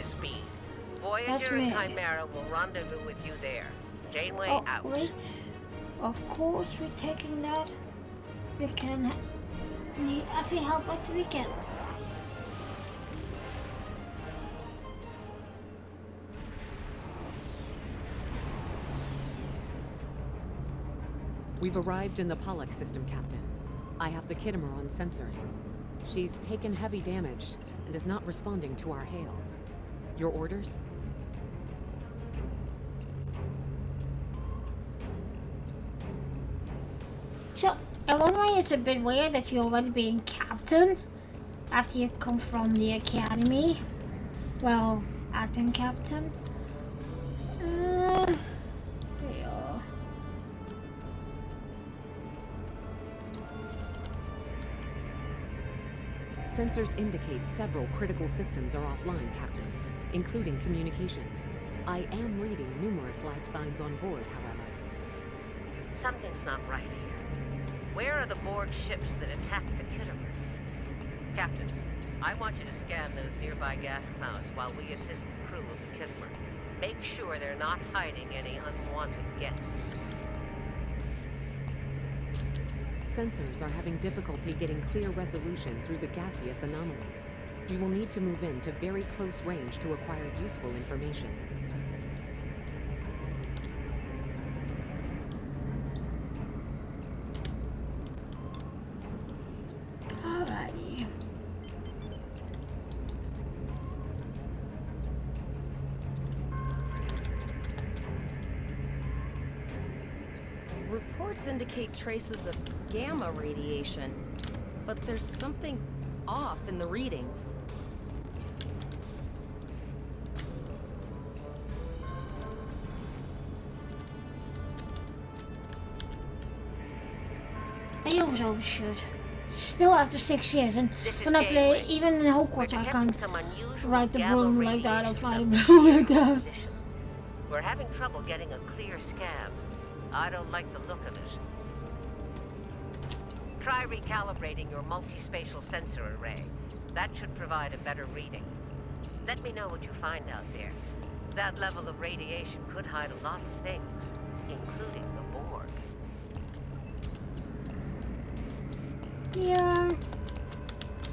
Voyager and Chimera will rendezvous with you there. Janeway out. Wait. Of course we're taking that. We can need every help that we can. We've arrived in the Pollux system, Captain. I have the Khitomer on sensors. She's taken heavy damage and is not responding to our hails. Your orders? So, in one way it's a bit weird that you're already being captain after you come from the academy. Well, acting captain. Sensors indicate several critical systems are offline, Captain, including communications. I am reading numerous life signs on board, however. Something's not right here. Where are the Borg ships that attacked the Khitomer? Captain, I want you to scan those nearby gas clouds while we assist the crew of the Khitomer. Make sure they're not hiding any unwanted guests. Sensors are having difficulty getting clear resolution through the gaseous anomalies. We will need to move in to very close range to acquire useful information. Alrighty. Reports indicate traces of gamma radiation, but there's something off in the readings. I always overshoot. Still after 6 years, and when I play, even in Hogwarts, I can't ride the broom like that or fly the broom like that. We're having trouble getting a clear scan. I don't like the look of it. Try recalibrating your multispatial sensor array. That should provide a better reading. Let me know what you find out there. That level of radiation could hide a lot of things, including the Borg. Yeah,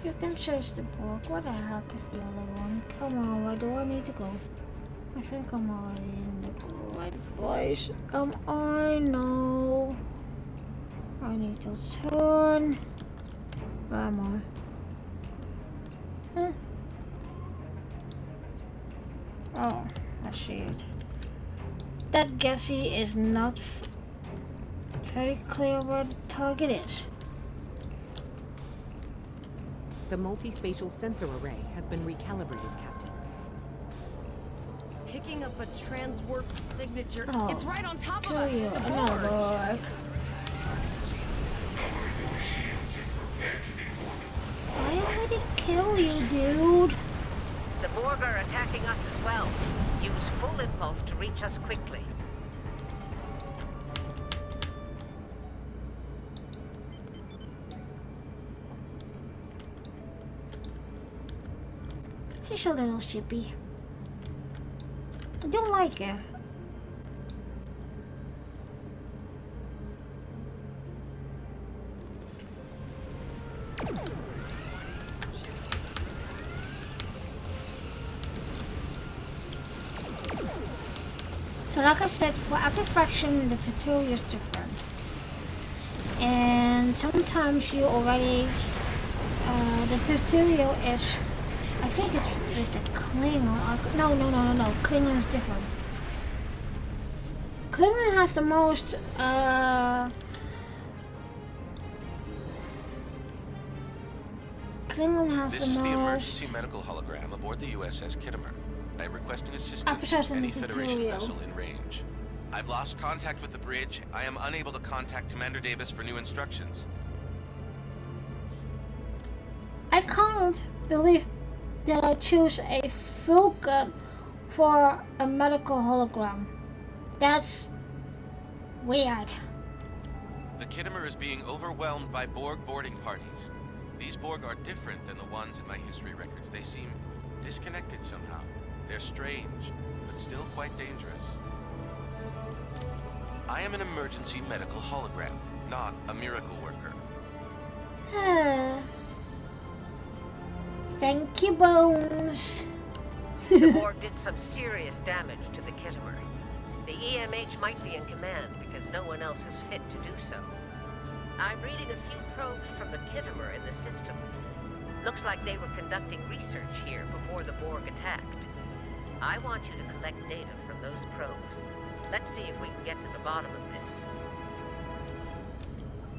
you can chase the Borg. What the heck is the other one? Come on, where do I need to go? I think I'm already in the right place. I know. I need to turn. Where am I? Huh? Oh, I see it. That gassy is not very clear where the target is. The multispatial sensor array has been recalibrated, Captain. Picking up a transwarp signature. Oh, it's right on top of us. You. The Another Borg. I already killed you, dude. The Borg are attacking us as well. Use full impulse to reach us quickly. She's a little shippy. I don't like her. So like I said, for every faction the tutorial is different. And sometimes you already, the tutorial is, I think it's with the Klingon. No. Klingon is different. Klingon has the most, Klingon has This the is most... the emergency medical hologram aboard the USS Kittimer. I am requesting assistance Episodes to in any the Federation tutorial. vessel in range. I've lost contact with the bridge. I am unable to contact Commander Davis for new instructions. I can't believe that I choose a Vulcan for a medical hologram. That's weird. The Kittimer is being overwhelmed by Borg boarding parties. These Borg are different than the ones in my history records. They seem disconnected somehow. They're strange, but still quite dangerous. I am an emergency medical hologram, not a miracle worker. Thank you, Bones. The Borg did some serious damage to the Kittimer. The EMH might be in command because no one else is fit to do so. I'm reading a few probes from the Kittimer in the system. Looks like they were conducting research here before the Borg attacked. I want you to collect data from those probes. Let's see if we can get to the bottom of this.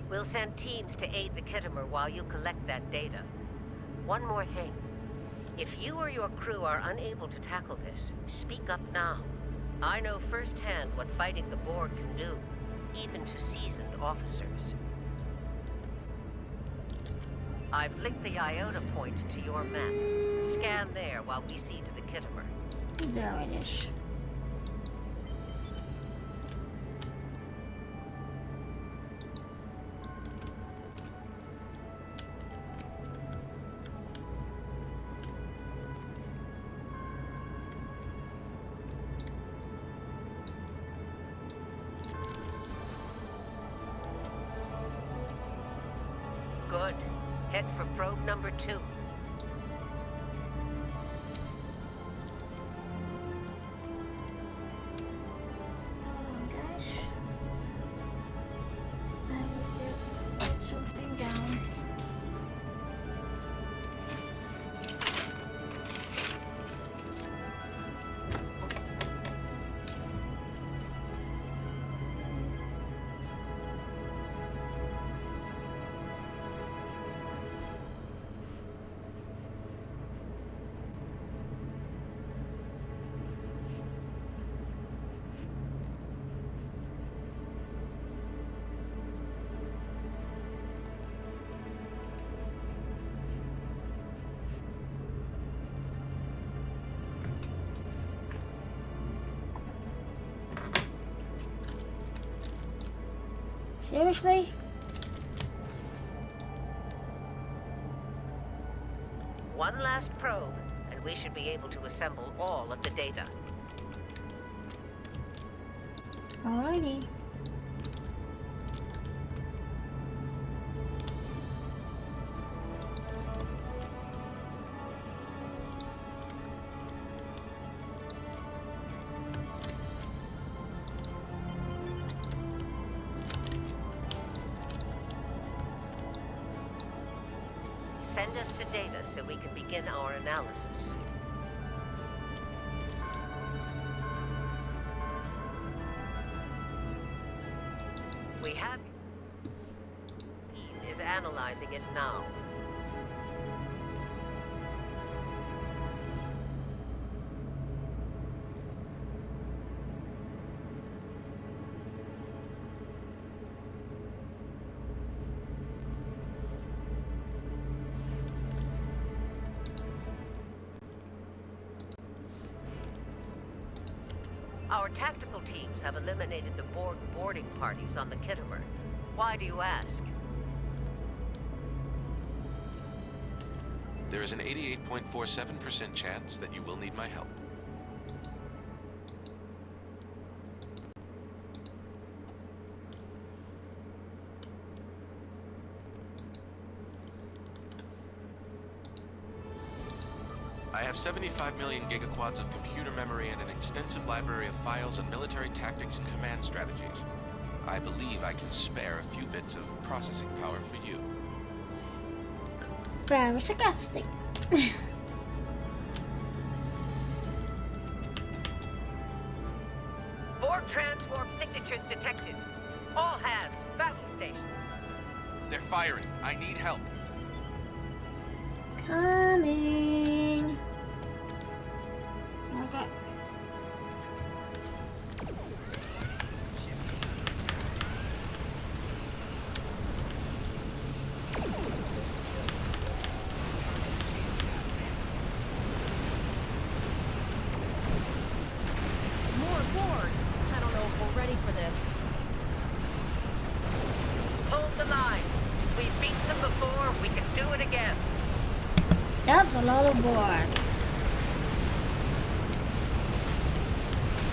We'll send teams to aid the Kittimer while you collect that data. One more thing. If you or your crew are unable to tackle this, speak up now. I know firsthand what fighting the Borg can do, even to seasoned officers. I've linked the Iota point to your map. Scan there while we see to the Kittimer. There it is. Good. Head for probe number 2. Something down. Seriously? One last probe, and we should be able to assemble all of the data. Alrighty. Send us the data so we can begin our analysis. We have... is analyzing it now. Our tactical teams have eliminated the Borg boarding parties on the Kittimer. Why do you ask? There is an 88.47% chance that you will need my help. I have 75 million gigaquads of computer memory and an extensive library of files on military tactics and command strategies. I believe I can spare a few bits of processing power for you. Very sarcastic. Borg transwarp signatures detected. All hands, battle stations. They're firing. I need help. Coming. Okay. More Borg. I don't know if we're ready for this. Hold the line. We've beaten them before, we can do it again. That's a lot of Borg.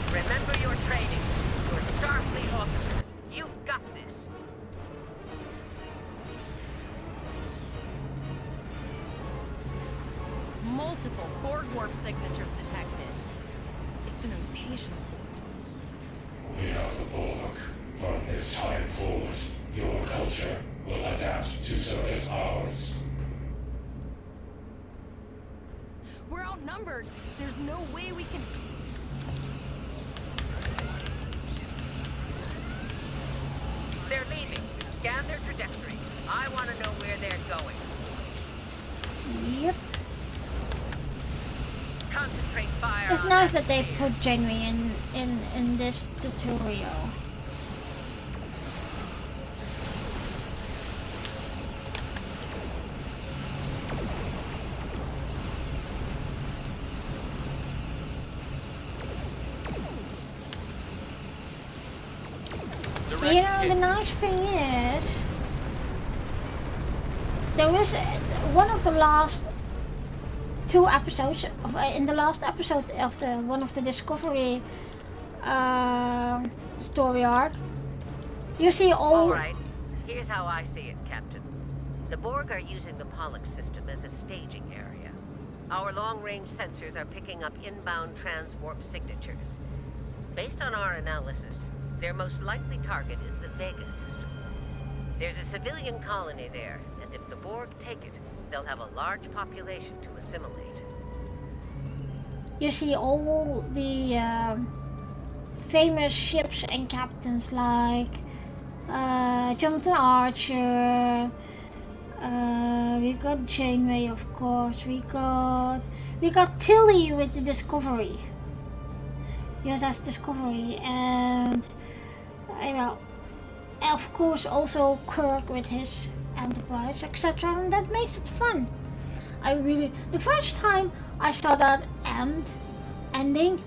Remember your training. You're Starfleet officers. You've got this. Multiple Borg warp signatures detected. It's an invasion force. We are the Borg. From this time forward, your culture will adapt to service ours. We're outnumbered. There's no way we can... They're leaving. Scan their trajectory. I want to know where they're going. Yep. Concentrate fire. It's nice that they put Janeway in this tutorial. You know, the nice thing is, there was one of the last two episodes in the last episode of one of the Discovery story arc. You see all right. Here's how I see it, Captain. The Borg are using the Pollux system as a staging area. Our long-range sensors are picking up inbound transwarp signatures. Based on our analysis, their most likely target is the Vega system. There's a civilian colony there, and if the Borg take it, they'll have a large population to assimilate. You see all the famous ships and captains like Jonathan Archer. We got Janeway, of course. We got Tilly with the Discovery. USS Discovery, and of course also Kirk with his Enterprise, etc. And that makes it fun. The first time I saw that ending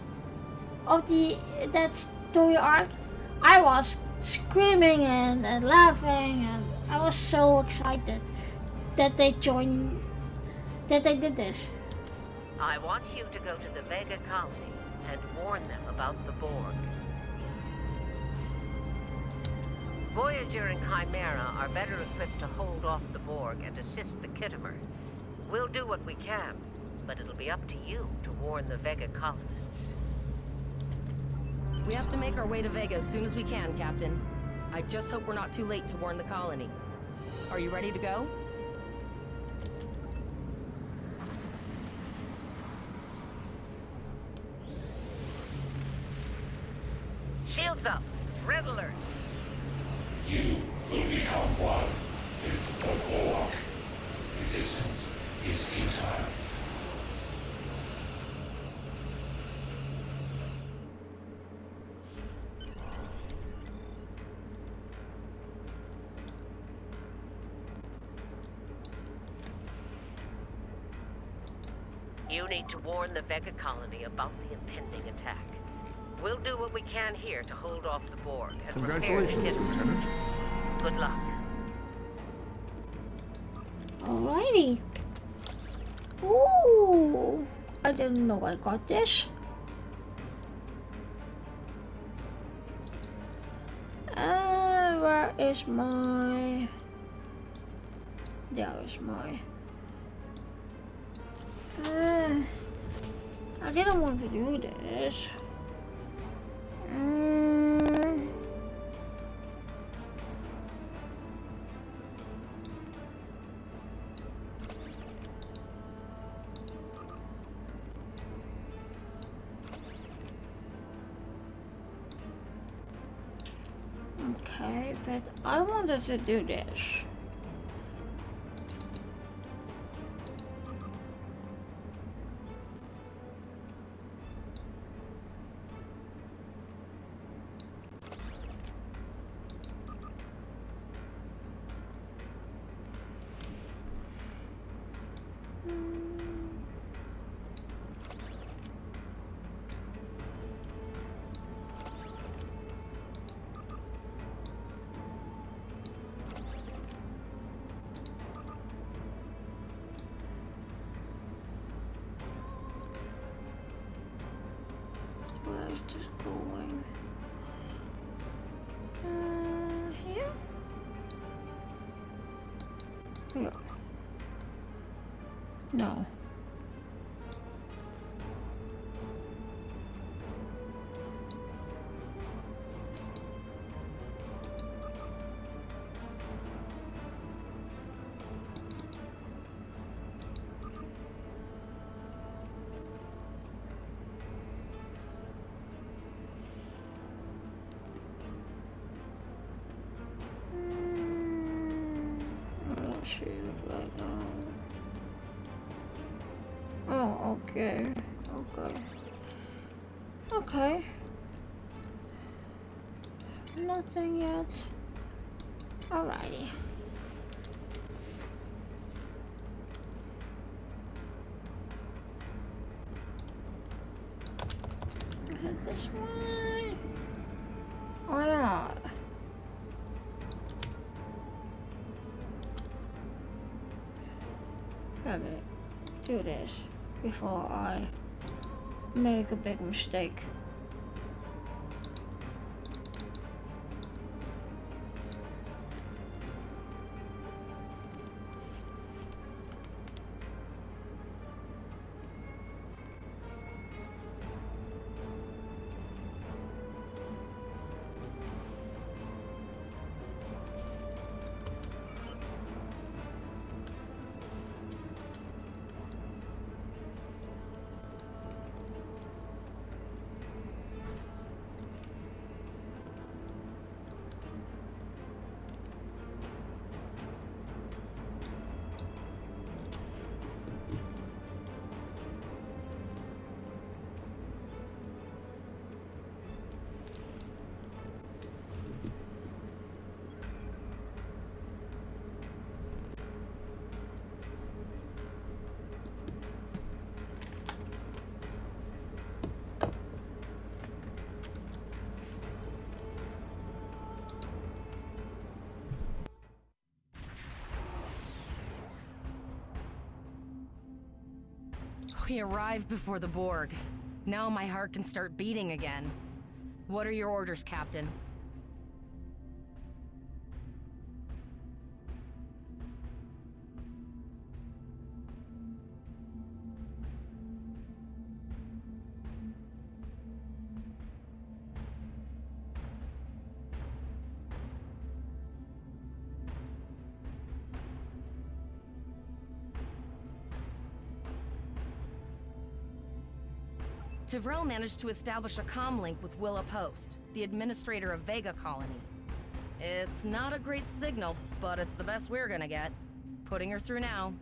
of that story arc, I was screaming and laughing, and I was so excited that they did this. I want you to go to the Vega colony and warn them about the Borg. Voyager and Chimera are better equipped to hold off the Borg and assist the Khitomer. We'll do what we can, but it'll be up to you to warn the Vega colonists. We have to make our way to Vega as soon as we can, Captain. I just hope we're not too late to warn the colony. Are you ready to go? Shields up. Red alert. You will become one with the Borg. Resistance is futile. You need to warn the Vega colony about the impending attack. We'll do what we can here to hold off the Borg and prepare the Congratulations, Khitomer. Lieutenant. Good luck. Alrighty. Ooh, I didn't know I got this. Where is my... There is my... I didn't want to do this. Okay, but I wanted to do this. Where's this going? Here? Here. No. See it right now. Oh, okay. Okay. Nothing yet. Alrighty. Hit this one. Or not. Gotta do this before I make a big mistake. We arrived before the Borg. Now my heart can start beating again. What are your orders, Captain? Tivrel managed to establish a comm link with Willa Post, the administrator of Vega Colony. It's not a great signal, but it's the best we're gonna get. Putting her through now.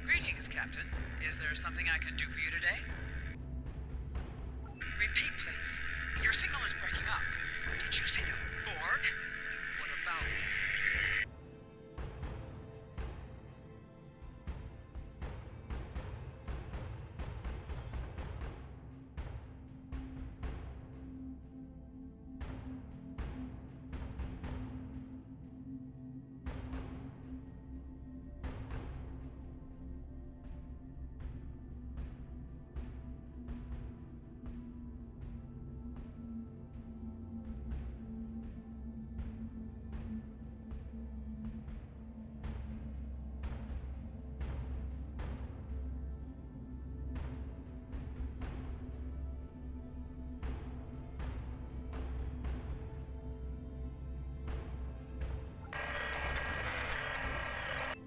Greetings, Captain. Is there something I can do for you today? Repeat, please. Your signal is breaking up. Did you say the Borg? What about them?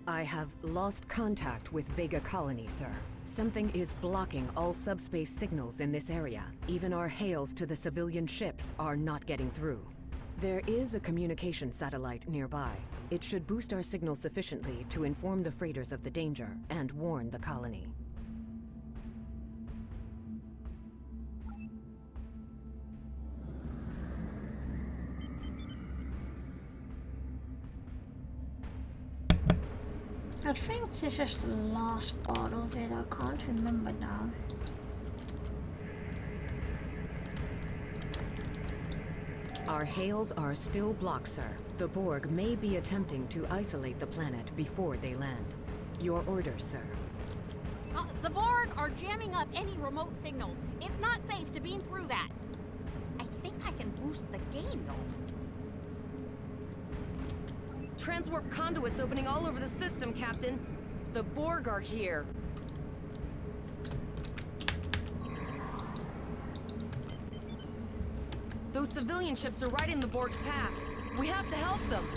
I have lost contact with Vega Colony, sir. Something is blocking all subspace signals in this area. Even our hails to the civilian ships are not getting through. There is a communication satellite nearby. It should boost our signal sufficiently to inform the freighters of the danger and warn the colony. I think this is the last part of it. I can't remember now. Our hails are still blocked, sir. The Borg may be attempting to isolate the planet before they land. Your orders, sir. The Borg are jamming up any remote signals. It's not safe to beam through that. I think I can boost the gain, though. Transwarp conduits opening all over the system, Captain. The Borg are here. Those civilian ships are right in the Borg's path. We have to help them.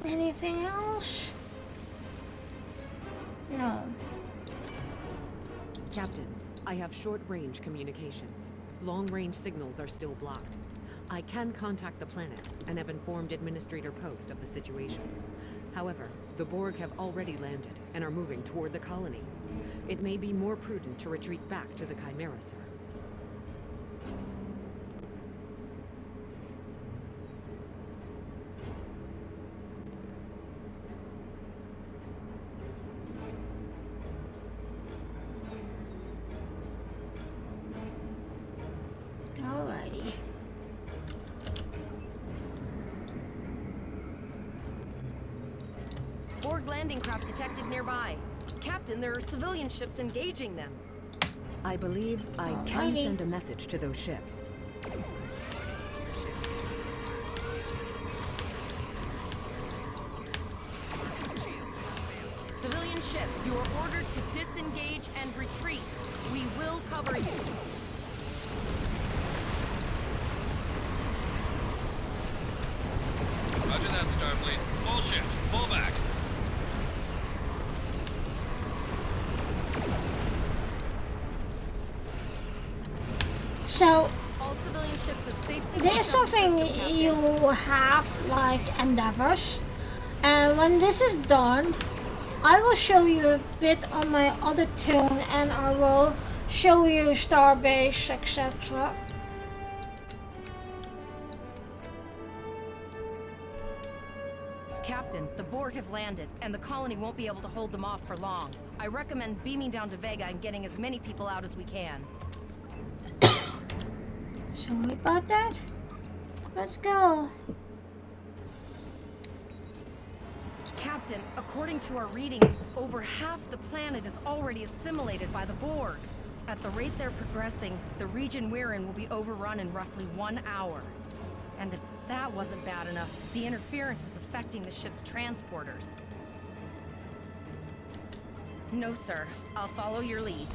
Anything else? No. Captain, I have short-range communications. Long-range signals are still blocked. I can contact the planet and have informed Administrator Post of the situation. However, the Borg have already landed and are moving toward the colony. It may be more prudent to retreat back to the Chimera, sir. Alrighty. Borg landing craft detected nearby. Captain, there are civilian ships engaging them. I believe I can send a message to those ships. Civilian ships, you are ordered to disengage and retreat. We will cover you. Roger that, Starfleet. All ships, fall back. So, all civilian ships have safely there's something you have like endeavors, and when this is done, I will show you a bit on my other toon, and I will show you Starbase, etc. Captain, the Borg have landed, and the colony won't be able to hold them off for long. I recommend beaming down to Vega and getting as many people out as we can. Sorry about that. Let's go. Captain, according to our readings, over half the planet is already assimilated by the Borg. At the rate they're progressing, the region we're in will be overrun in roughly 1 hour. And if that wasn't bad enough, the interference is affecting the ship's transporters. No, sir. I'll follow your lead.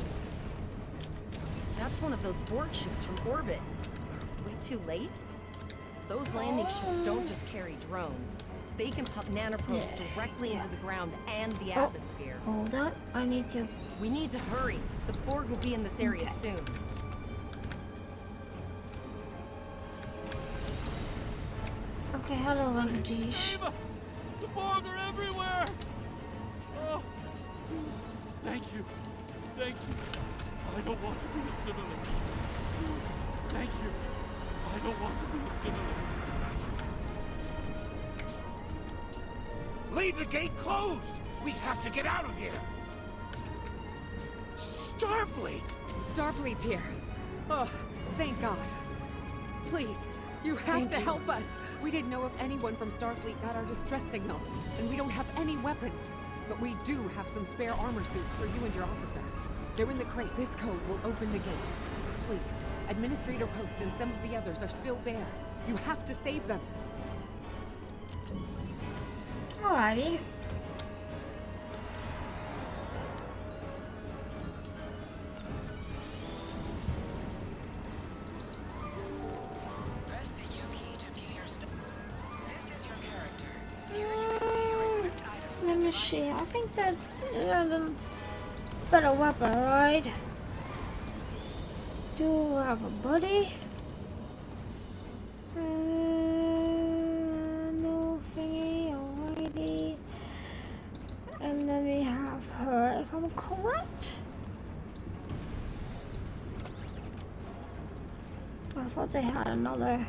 That's one of those Borg ships from orbit. Are we too late? Those landing ships don't just carry drones. They can pump nanoprobes directly into the ground and the atmosphere. Hold on, I need to... We need to hurry. The Borg will be in this area soon. Okay, hello, refugees. The Borg are everywhere! Oh, Thank you. Thank you. I don't want to be assimilated. Thank you. I don't want to be assimilated. Leave the gate closed! We have to get out of here! Starfleet! Starfleet's here. Oh, thank God. Please, you have to help us. We didn't know if anyone from Starfleet got our distress signal, and we don't have any weapons. But we do have some spare armor suits for you and your officer. They're in the crate. This code will open the gate. Please, Administrator Post and some of the others are still there. You have to save them. Alrighty. Press the U key to view your stuff. This is your character. Here you can see your equipped items. Let me see. I think that's a better weapon, right? Do have a buddy? No thingy, alrighty. And then we have her, if I'm correct. I thought they had another.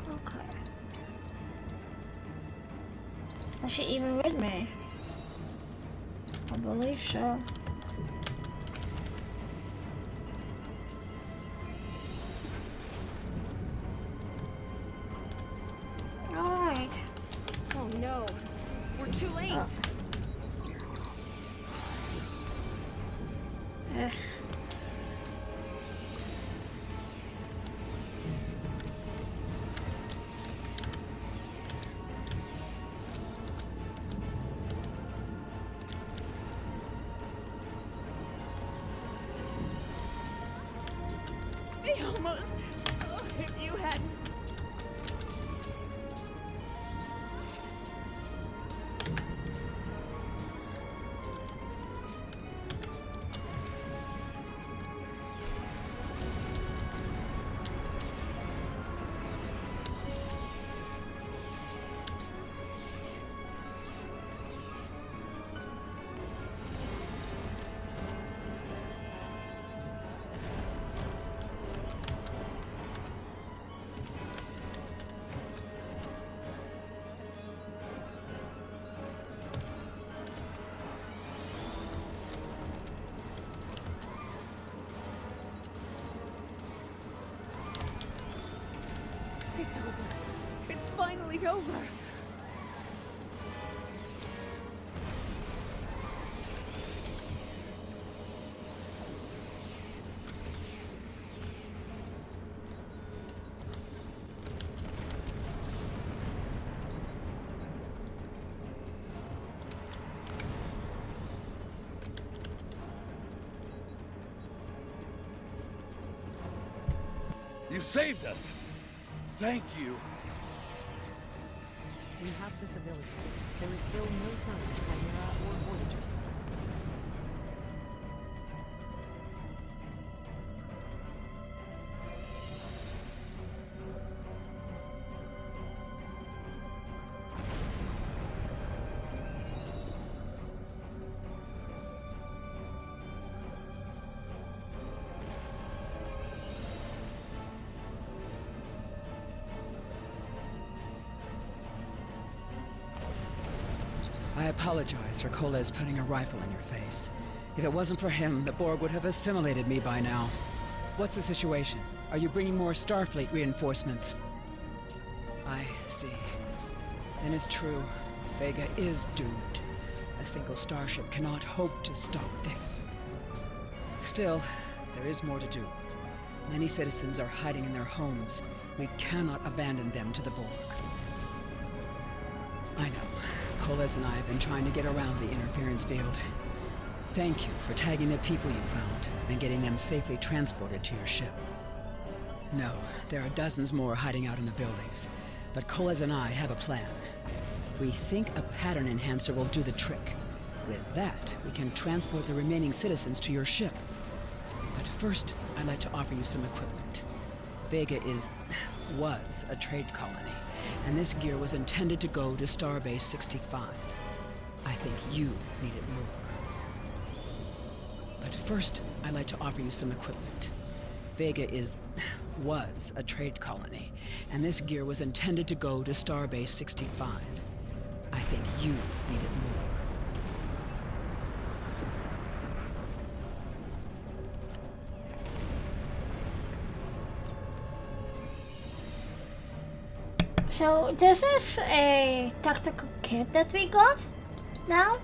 Okay. Is she even with me? I believe so. Alright. Oh no, we're too late. Ugh. They almost... Oh, if you hadn't... It's over. It's finally over. You saved us! Thank you! We have the civilians. There is still no sign of Chimera or Voyager, sir. I apologize for Koles putting a rifle in your face. If it wasn't for him, the Borg would have assimilated me by now. What's the situation? Are you bringing more Starfleet reinforcements? I see. Then it's true. Vega is doomed. A single starship cannot hope to stop this. Still, there is more to do. Many citizens are hiding in their homes. We cannot abandon them to the Borg. I know. Koles and I have been trying to get around the interference field. Thank you for tagging the people you found and getting them safely transported to your ship. No, there are dozens more hiding out in the buildings, but Koles and I have a plan. We think a pattern enhancer will do the trick. With that, we can transport the remaining citizens to your ship. But first, I'd like to offer you some equipment. Vega was a trade colony, and this gear was intended to go to Starbase 65. I think you need it more. But first, I'd like to offer you some equipment. Vega was a trade colony, and this gear was intended to go to Starbase 65. I think you need it more. So this is a tactical kit that we got now,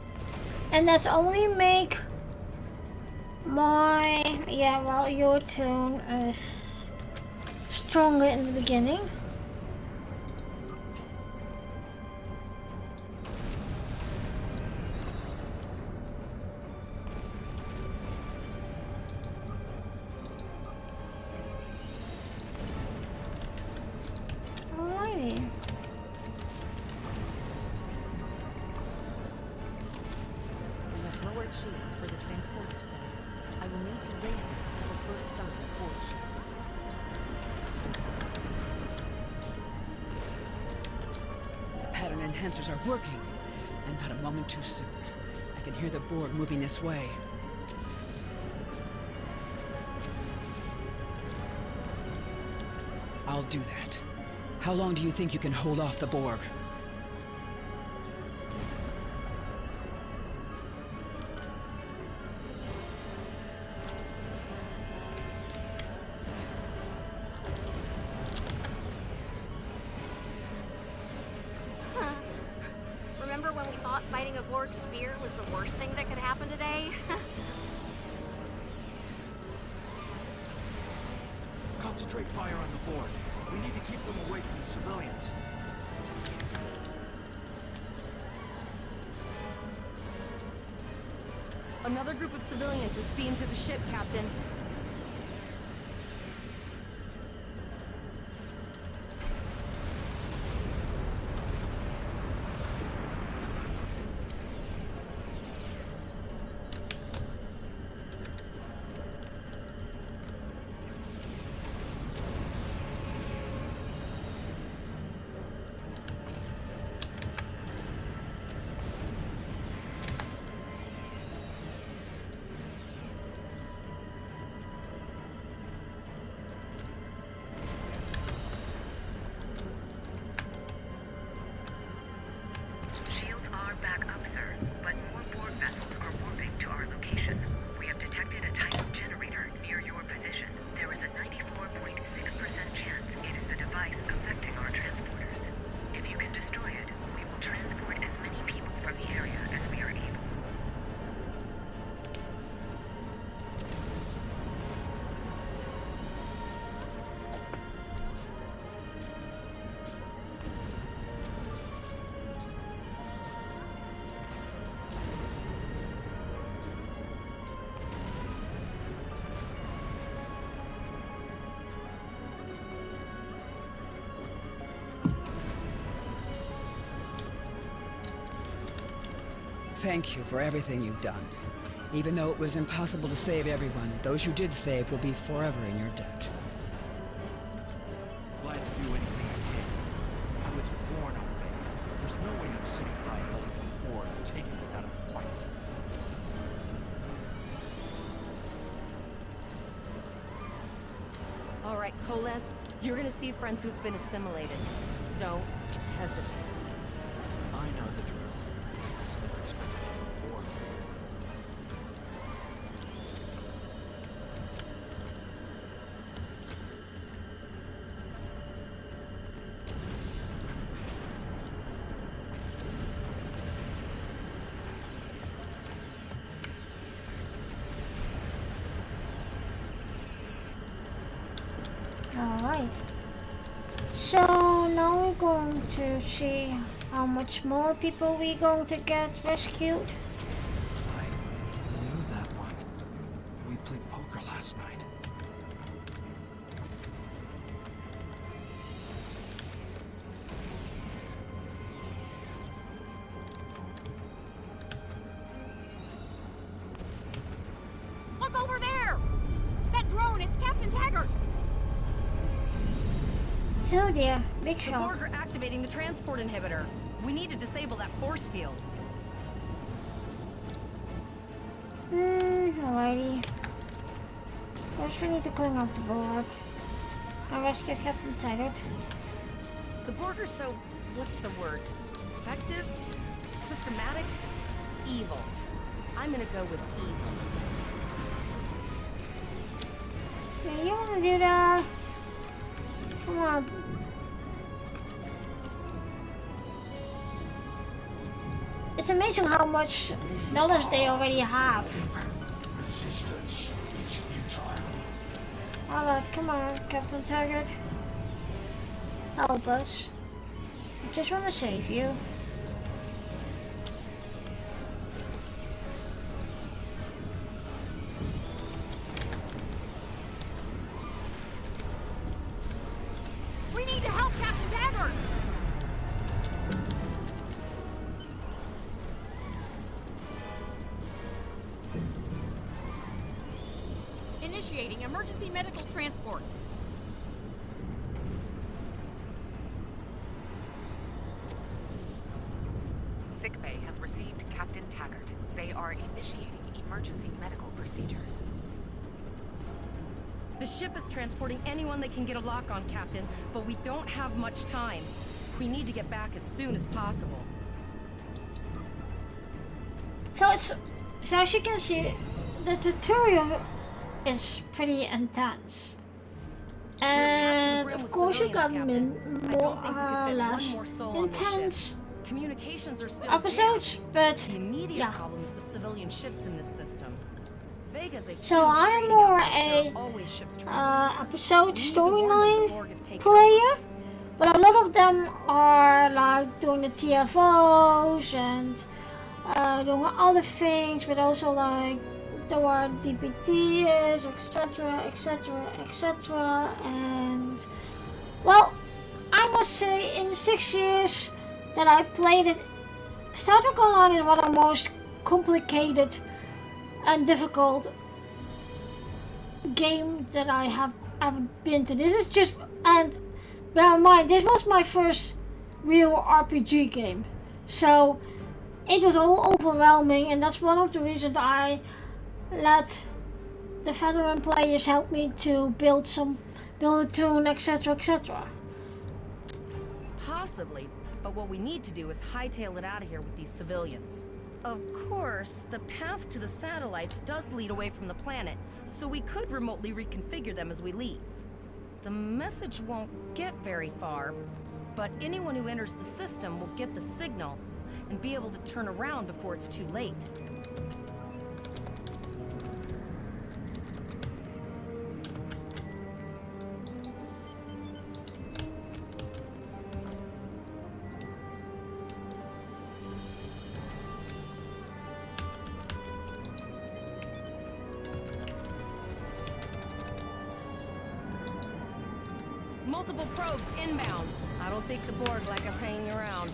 and that's only make my your tune stronger in the beginning. Alrighty. We have lowered shields for the transporter cell. I will need to raise them at the first sign of Borg ships. The pattern enhancers are working, and not a moment too soon. I can hear the Borg moving this way. I'll do that. How long do you think you can hold off the Borg? Remember when we thought fighting a Borg sphere was the worst thing that could happen today? Concentrate fire on the Borg. We need to keep them away from the civilians. Another group of civilians is beamed to the ship, Captain. Shields are back up, sir, but more Borg vessels are warping to our location. We have detected a type of generator near your position. There is a 94.6% chance it is the device affecting our transporters. If you can destroy it, we will transport as many people from the area as we are able. Thank you for everything you've done. Even though it was impossible to save everyone, those you did save will be forever in your debt. Glad to do anything I can. I was born on Vega. There's no way I'm sitting by and letting the Borg take it without a fight. All right, Koles, you're gonna see friends who've been assimilated. Don't hesitate. I know the drill. I was never expecting a Borg. Alright. So now we're going to see how much more people we're going to get rescued. I knew that one. We played poker last night. Look over there! That drone, it's Captain Taggart! Oh dear, big The shock. Borg are activated. activating the transport inhibitor. We need to disable that force field. Alrighty. First we need to clean up the Borg. And rescue Captain Taggart. The Borg are so, what's the word? Effective? Systematic? Evil. I'm gonna go with evil. Yeah, you wanna do that? Come on. It's amazing how much knowledge they already have. Resistance is futile. Alright, come on, Captain Taggart. Help us. I just want to save you. We need to help Captain Taggart! Initiating emergency medical transport. Sickbay has received Captain Taggart. They are initiating emergency medical procedures. The ship is transporting anyone they can get a lock on, Captain, but we don't have much time. We need to get back as soon as possible. So as you can see, the tutorial is pretty intense. And of course you got more or less intense Communications are still episodes, jammed. but The immediate yeah. problem is the civilian ships in this system. Vega's a So huge I'm trading more outpost. There a are always ships traveling. episode We need to warn them the storyline Borg have taken player, but a lot of them are like doing the TFOs and doing other things, but also like there are DPTs, etc, etc, etc, and well, I must say in the 6 years that I played it, Star Trek Online is one of the most complicated and difficult game that I have ever been to. This is just, and bear in mind, this was my first real RPG game, so it was all overwhelming, and that's one of the reasons I let the veteran players help me to build a tune, etc, etc. Possibly, but what we need to do is hightail it out of here with these civilians. Of course, the path to the satellites does lead away from the planet, so we could remotely reconfigure them as we leave. The message won't get very far, but anyone who enters the system will get the signal and be able to turn around before it's too late. Multiple probes inbound. I don't think the Borg like us hanging around.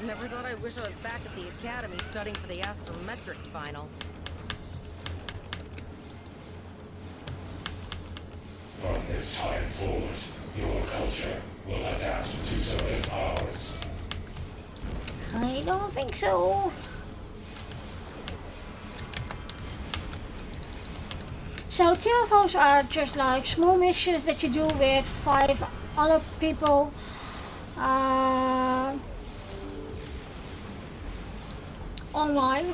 Never thought I'd wish I was back at the academy studying for the astrometrics final. From this time forward, your culture will adapt to service ours. I don't think so. So telephones are just like small missions that you do with 5 other people. Online.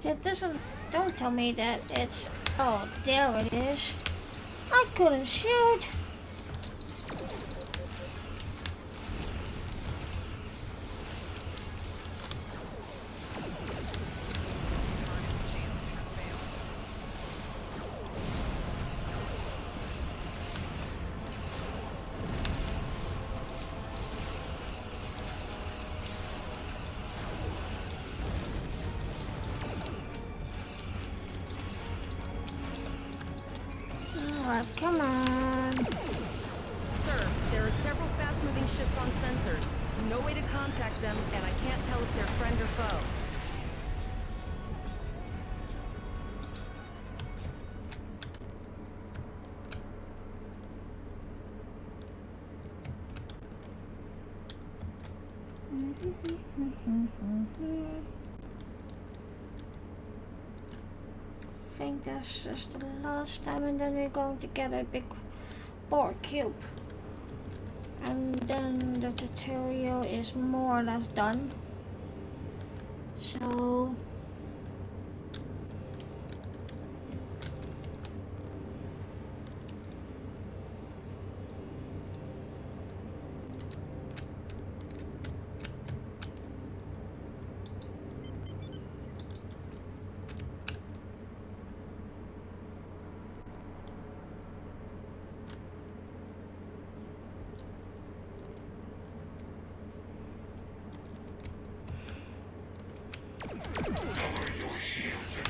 That doesn't, don't tell me that it's, oh, there it is. I couldn't shoot. Come on. Sir, there are several fast-moving ships on sensors. No way to contact them, and I can't tell if they're friend or foe. I think this is the last time, and then we're going to get a big Borg cube. And then the tutorial is more or less done. So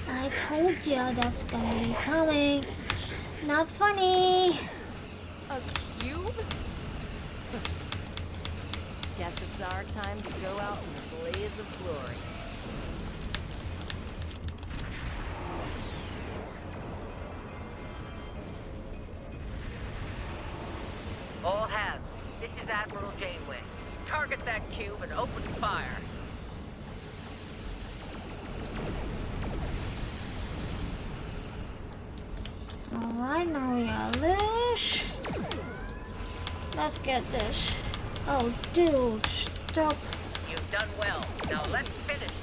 I told you that's gonna be coming. Not funny. A cube? Guess it's our time to go out in the blaze of glory. All hands, this is Admiral Janeway. Target that cube and open fire. Alright, now we are loose. Let's get this. Oh, dude, stop. You've done well. Now let's finish this.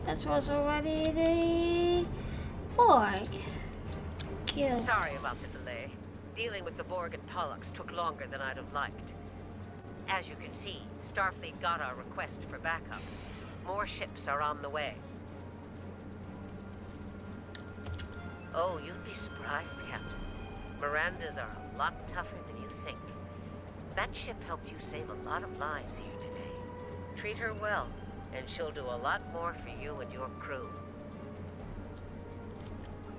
That was already the Borg kill. Sorry about the delay. Dealing with the Borg and Pollux took longer than I'd have liked. As you can see, Starfleet got our request for backup. More ships are on the way. Oh, you'd be surprised, Captain. Mirandas are a lot tougher than you think. That ship helped you save a lot of lives here today. Treat her well, and she'll do a lot more for you and your crew.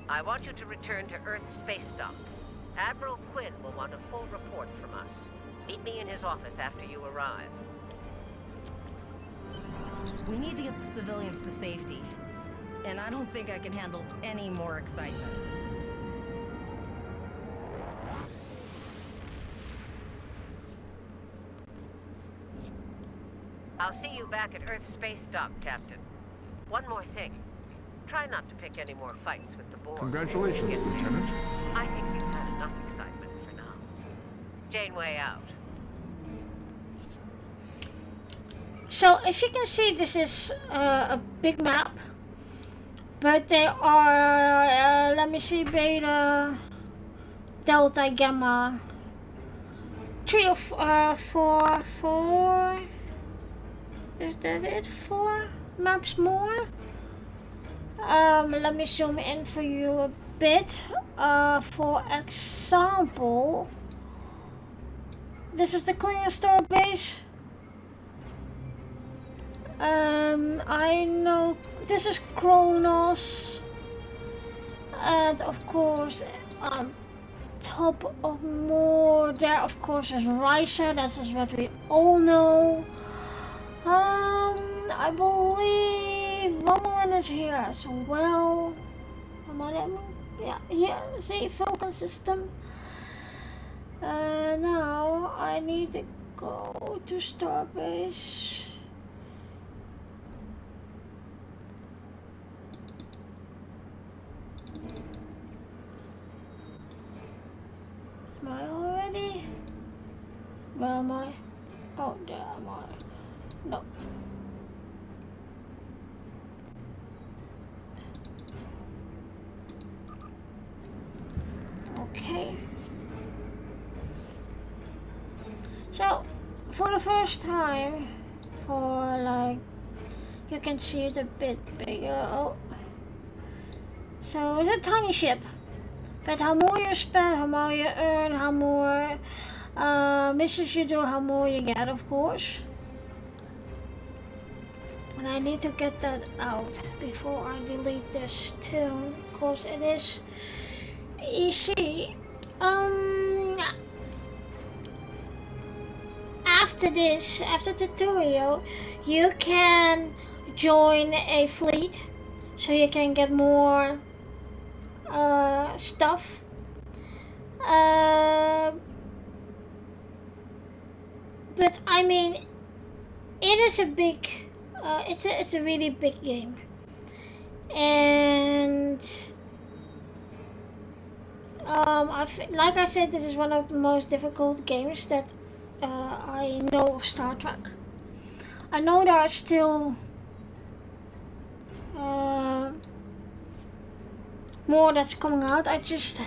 I want you to return to Earth Space Dock. Admiral Quinn will want a full report from us. Meet me in his office after you arrive. We need to get the civilians to safety. And I don't think I can handle any more excitement. I'll see you back at Earth Space Dock, Captain. One more thing. Try not to pick any more fights with the Borg. Congratulations, Lieutenant. I think you've had enough excitement for now. Janeway out. So if you can see, this is a big map, but they are, let me see, Beta, Delta, Gamma, 3 or 4, is that it? 4 maps more? Let me zoom in for you a bit. For example, this is the Clean Star base. I know this is Kronos, and of course on top of more there of course is Risa. That is what we all know. I believe Romulan is here as well. Yeah, see, Falcon system. Now I need to go to Starbase. Am I already? Where am I? Oh, there am I. No. Okay. So, for the first time, for like, you can see it a bit bigger. Oh. So, it's a tiny ship. But how more you spend, how more you earn, how more missions you do, how more you get, of course. And I need to get that out before I delete this too, because it is easy. After this, after tutorial, you can join a fleet, so you can get more stuff. But I mean, it is a big, it's a really big game, and like I said, this is one of the most difficult games that I know of Star Trek. I know there are still more that's coming out. I just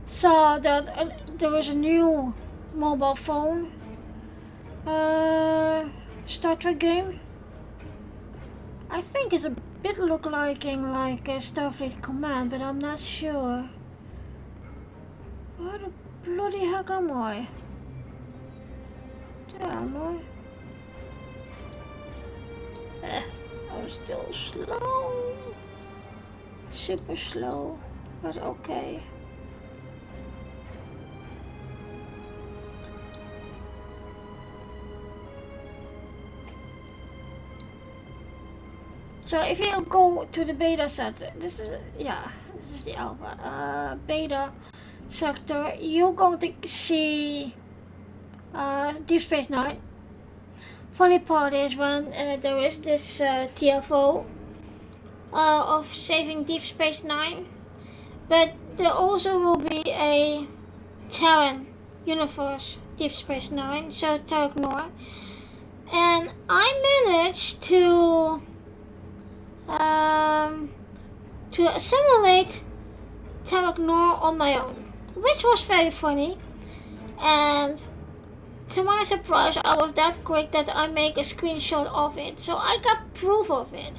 saw that there was a new mobile phone Star Trek game. I think it's a bit looking like Starfleet Command, but I'm not sure. Where the bloody heck am I? There am I. I'm still slow. Super slow, but okay. So if you go to the beta sector, this is the alpha. Beta sector, you're going to see Deep Space Nine. Funny part is when there is this TFO of saving Deep Space Nine, but there also will be a Terran universe Deep Space Nine, so Tarek Noor, and I managed to assimilate Tarek Noor on my own, which was very funny, and to my surprise I was that quick that I make a screenshot of it, so I got proof of it.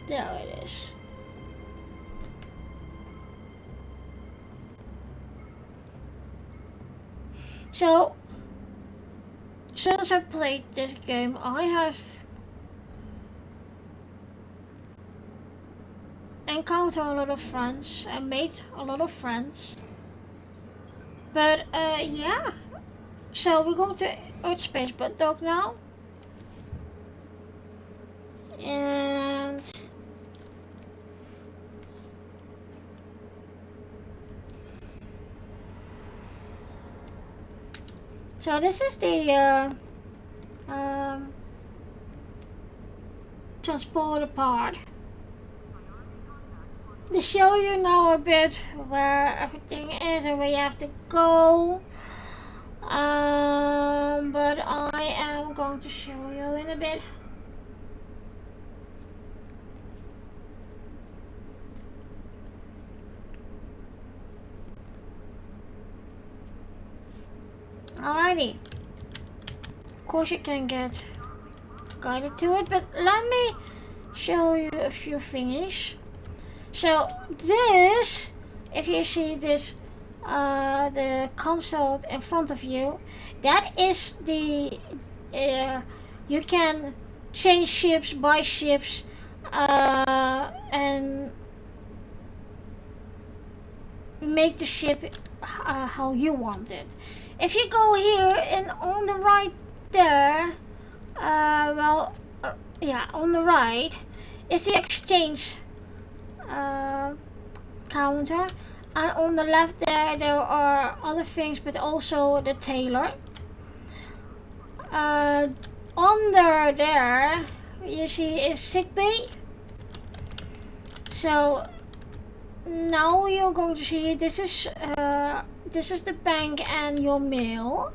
There it is. So, since I played this game, I have encountered a lot of friends and made a lot of friends. But yeah. So we're going to Earth Space Dog now. And so this is the transporter part. They show you now a bit where everything is and where you have to go. But I am going to show you in a bit. Alrighty. Of course you can get guided to it, but let me show you a few things. So this, if you see this, the console in front of you, that is the, you can change ships, buy ships, and make the ship how you want it. If you go here and on the right there, yeah, on the right is the exchange counter, and on the left there are other things, but also the tailor. Under there you see is sickbay. So now you're going to see this is the bank and your mail,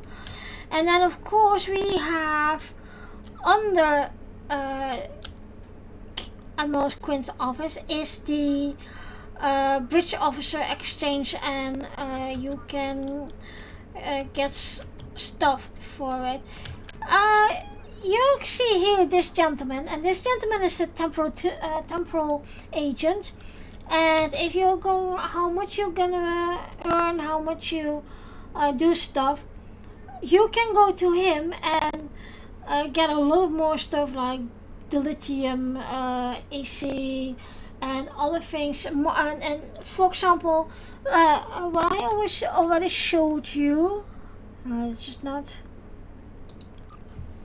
and then of course we have under Admiral Quinn's office is the bridge officer exchange, and you can get stuff for it. You see here this gentleman, and this gentleman is a temporal agent. And if you go, how much you're gonna earn, how much you do stuff, you can go to him and get a lot more stuff like dilithium, AC, and other things. And for example, what I already showed you, it's just not.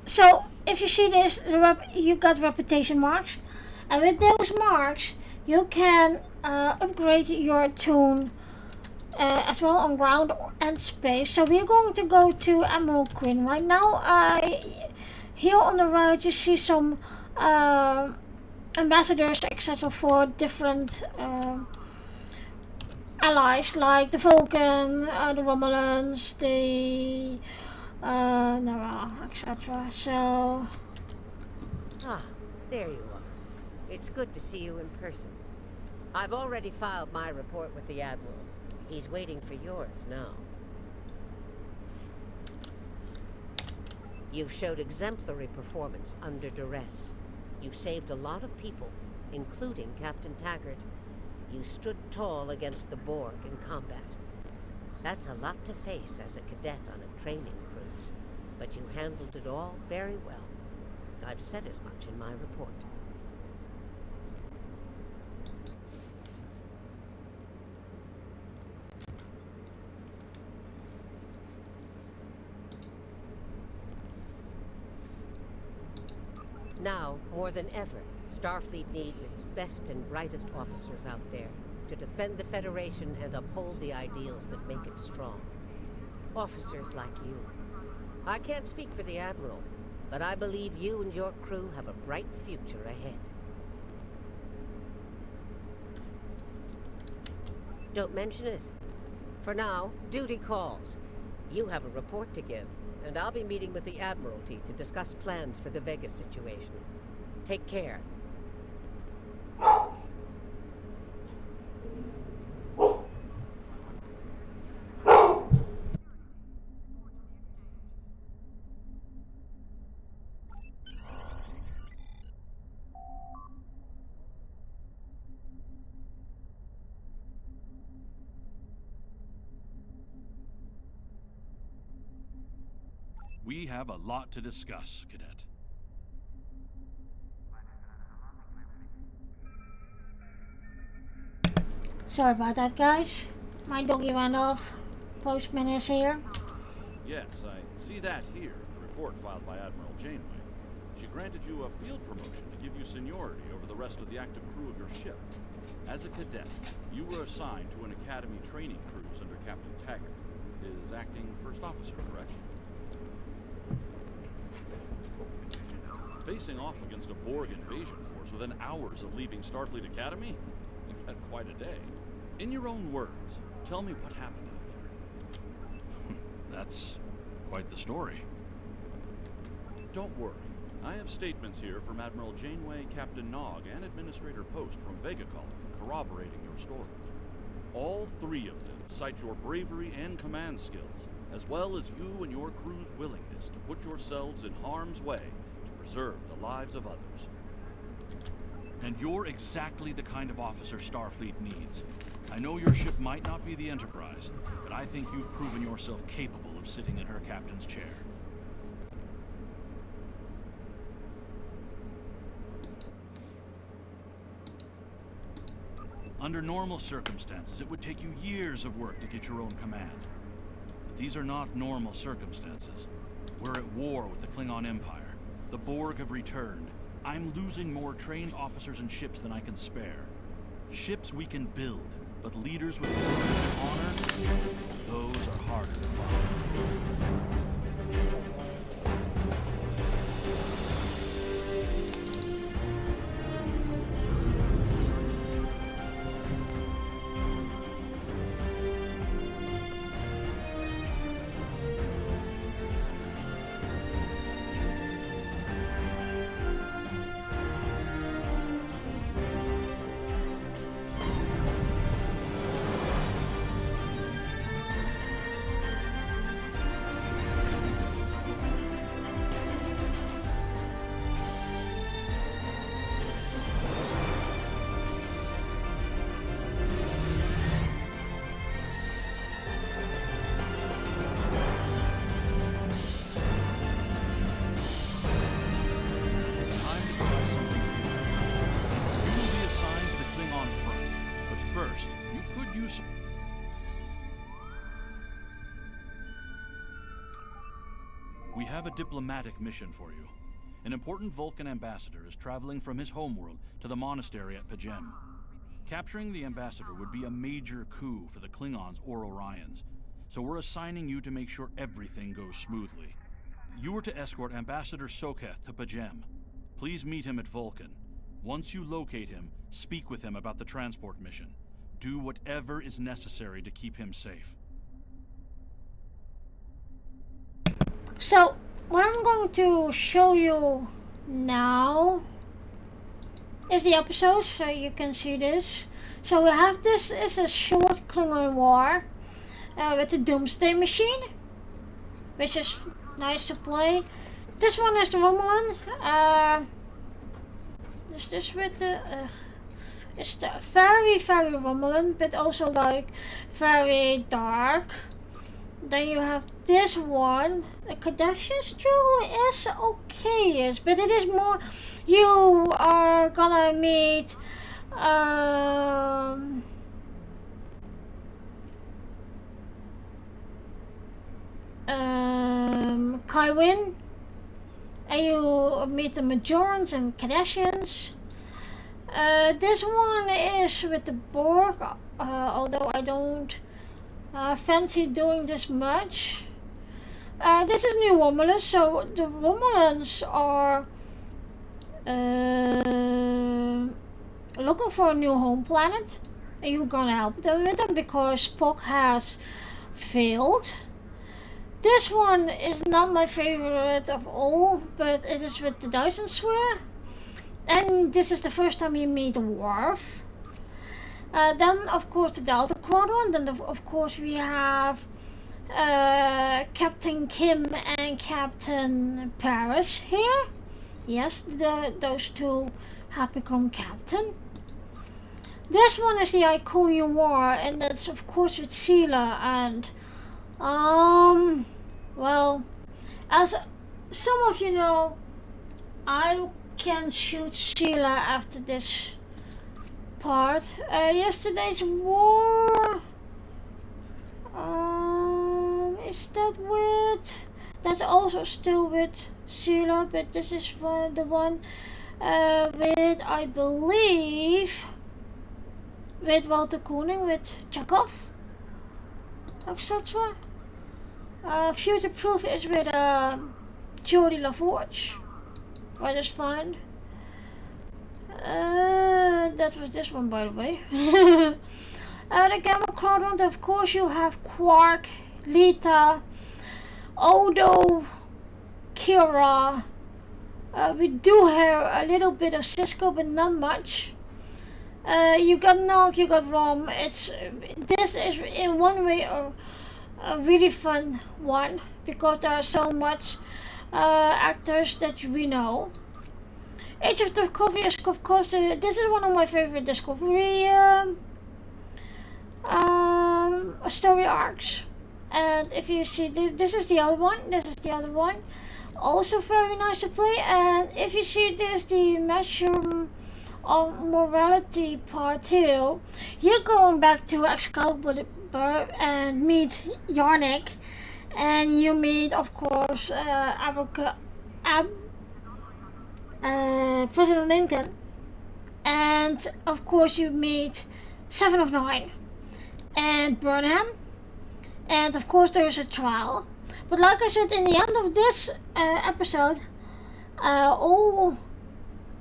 So if you see this, you got reputation marks, and with those marks you can upgrade your tune as well on ground and space. So we're going to go to Admiral Quinn right now. Here on the right you see some ambassadors, etc., for different allies like the Vulcan, the Romulans, the etc. So There you are. It's good to see you in person. I've already filed my report with the Admiral. He's waiting for yours now. You've showed exemplary performance under duress. You saved a lot of people, including Captain Taggart. You stood tall against the Borg in combat. That's a lot to face as a cadet on a training cruise, but you handled it all very well. I've said as much in my report. Now, more than ever, Starfleet needs its best and brightest officers out there to defend the Federation and uphold the ideals that make it strong. Officers like you. I can't speak for the Admiral, but I believe you and your crew have a bright future ahead. Don't mention it. For now, duty calls. You have a report to give, and I'll be meeting with the Admiralty to discuss plans for the Vega situation. Take care. We have a lot to discuss, Cadet. Sorry about that, guys. My doggy ran off. postman is here. Yes, I see that here in the report filed by Admiral Janeway. She granted you a field promotion to give you seniority over the rest of the active crew of your ship. As a cadet, you were assigned to an Academy training cruise under Captain Taggart, his acting first officer, correct? Facing off against a Borg invasion force within hours of leaving Starfleet Academy? You've had quite a day. In your own words, tell me what happened out there. That's quite the story. Don't worry. I have statements here from Admiral Janeway, Captain Nog, and Administrator Post from Vega Colony corroborating your stories. All three of them cite your bravery and command skills, as well as you and your crew's willingness to put yourselves in harm's way to preserve the lives of others. And you're exactly the kind of officer Starfleet needs. I know your ship might not be the Enterprise, but I think you've proven yourself capable of sitting in her captain's chair. Under normal circumstances, it would take you years of work to get your own command. But these are not normal circumstances. We're at war with the Klingon Empire. The Borg have returned. I'm losing more trained officers and ships than I can spare. Ships we can build, but leaders with courage and honor, those are harder to find. We have a diplomatic mission for you. An important Vulcan ambassador is traveling from his homeworld to the monastery at Pajem. Capturing the ambassador would be a major coup for the Klingons or Orions, so we're assigning you to make sure everything goes smoothly. You are to escort Ambassador Soketh to Pajem. Please meet him at Vulcan. Once you locate him, speak with him about the transport mission. Do whatever is necessary to keep him safe. So, what I'm going to show you now is the episode, so you can see this. So we have this is a short Klingon war with the Doomsday Machine, which is nice to play. This one is the Romulan. This with the it's the very Romulan, but also like very dark. Then you have this one. The Cardassian struggle is okay, but it is more. You are gonna meet Kywin, and you meet the Majorans and Cardassians. This one is with the Borg, although I don't fancy doing this much. This is New Romulus, so the Romulans are looking for a new home planet, and you're gonna help them with it because Spock has failed. This one is not my favorite of all, but it is with the Dyson Sphere, and this is the first time you meet Worf. Then of course the Delta Quadrant, and of course we have Captain Kim and Captain Paris here. Yes, those two have become captain. This one is the Iconium War, and that's of course with Sela, and well, as some of you know, I can shoot Sela after this part. Yesterday's war. is that with? That's also still with Sheila, but this is for the one with, I believe, with Walter Koenig, with Chekhov, etc. Future Proof is with Jodie LaForge, which is fun. That was this one, by the way. The Gamma Quadrant, of course, you have Quark, Lita, Odo, Kira. We do have a little bit of Cisco, but not much. You got Nog, you got Rom. This is in one way a really fun one because there are so much actors that we know. Age of Discovery is, of course, this is one of my favorite Discovery story arcs. And if you see, this is the other one, this is the other one. Also very nice to play. And if you see this, the Measure of Morality Part 2, you're going back to Excalibur and meet Yarnik. And you meet, of course, President Lincoln, and of course you meet Seven of Nine and Burnham, and of course there is a trial. But like I said, in the end of this episode, all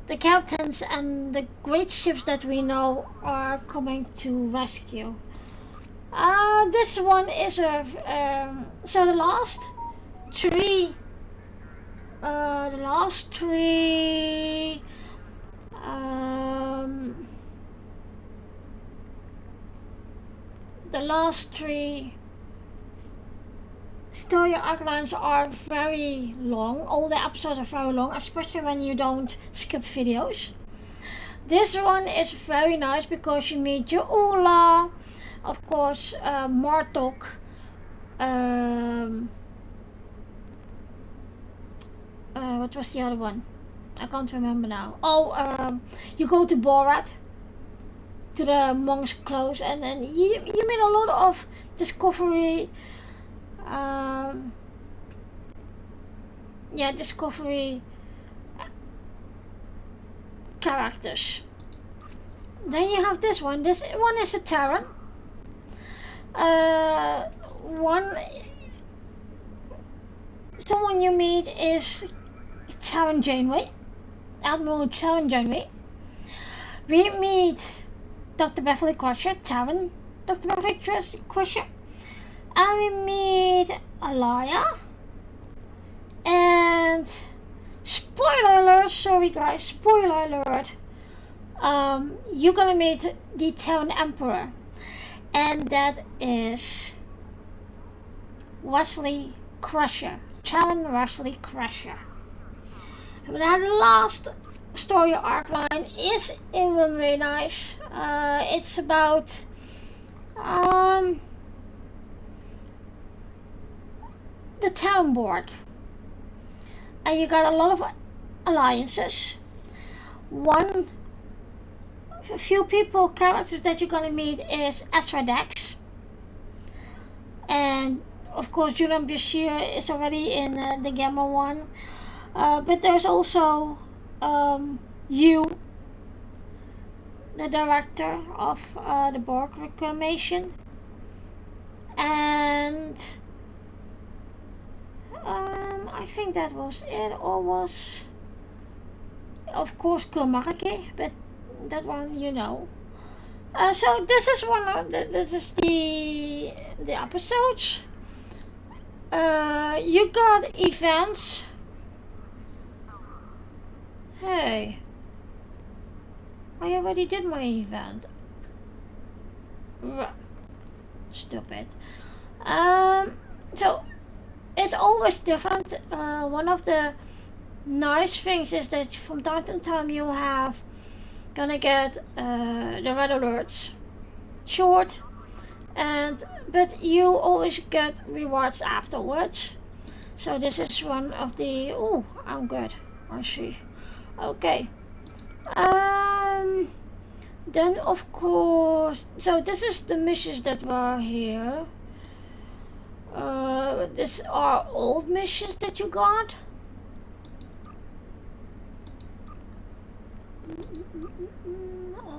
the captains and the great ships that we know are coming to rescue. This one is so the last three story arc lines are very long. All the episodes are very long, especially when you don't skip videos. This one is very nice because you meet Joula, of course, Martok, what was the other one? I can't remember now. You go to Borat, to the monk's clothes, and then you meet a lot of Discovery Discovery characters. Then you have this one. This one is a Terran. Someone you meet is Terran Janeway, Admiral Terran Janeway. We meet Dr. Beverly Crusher, Terran Dr. Beverly Crusher. And we meet Alaya. And spoiler alert, sorry guys, spoiler alert. You're gonna meet the Terran Emperor. And that is Wesley Crusher. Terran Wesley Crusher. And that last story arc line is even very nice. It's about the Terran Borg. And you got a lot of alliances. A few characters that you're gonna meet is Ezra Dex. And of course Julian Bashir is already in the Gamma one. But there's also you, the director of the Borg Reclamation. And I think that was it, or was of course Kilmariki, but that one you know. So this is the episodes. You got events. Hey, I already did my event. Stupid. So it's always different. One of the nice things is that from time to time you have gonna get the red alerts, short, but you always get rewards afterwards. So this is one of the. Oh, I'm good. I see. Okay. Then of course, so this is the missions that were here. These are old missions that you got.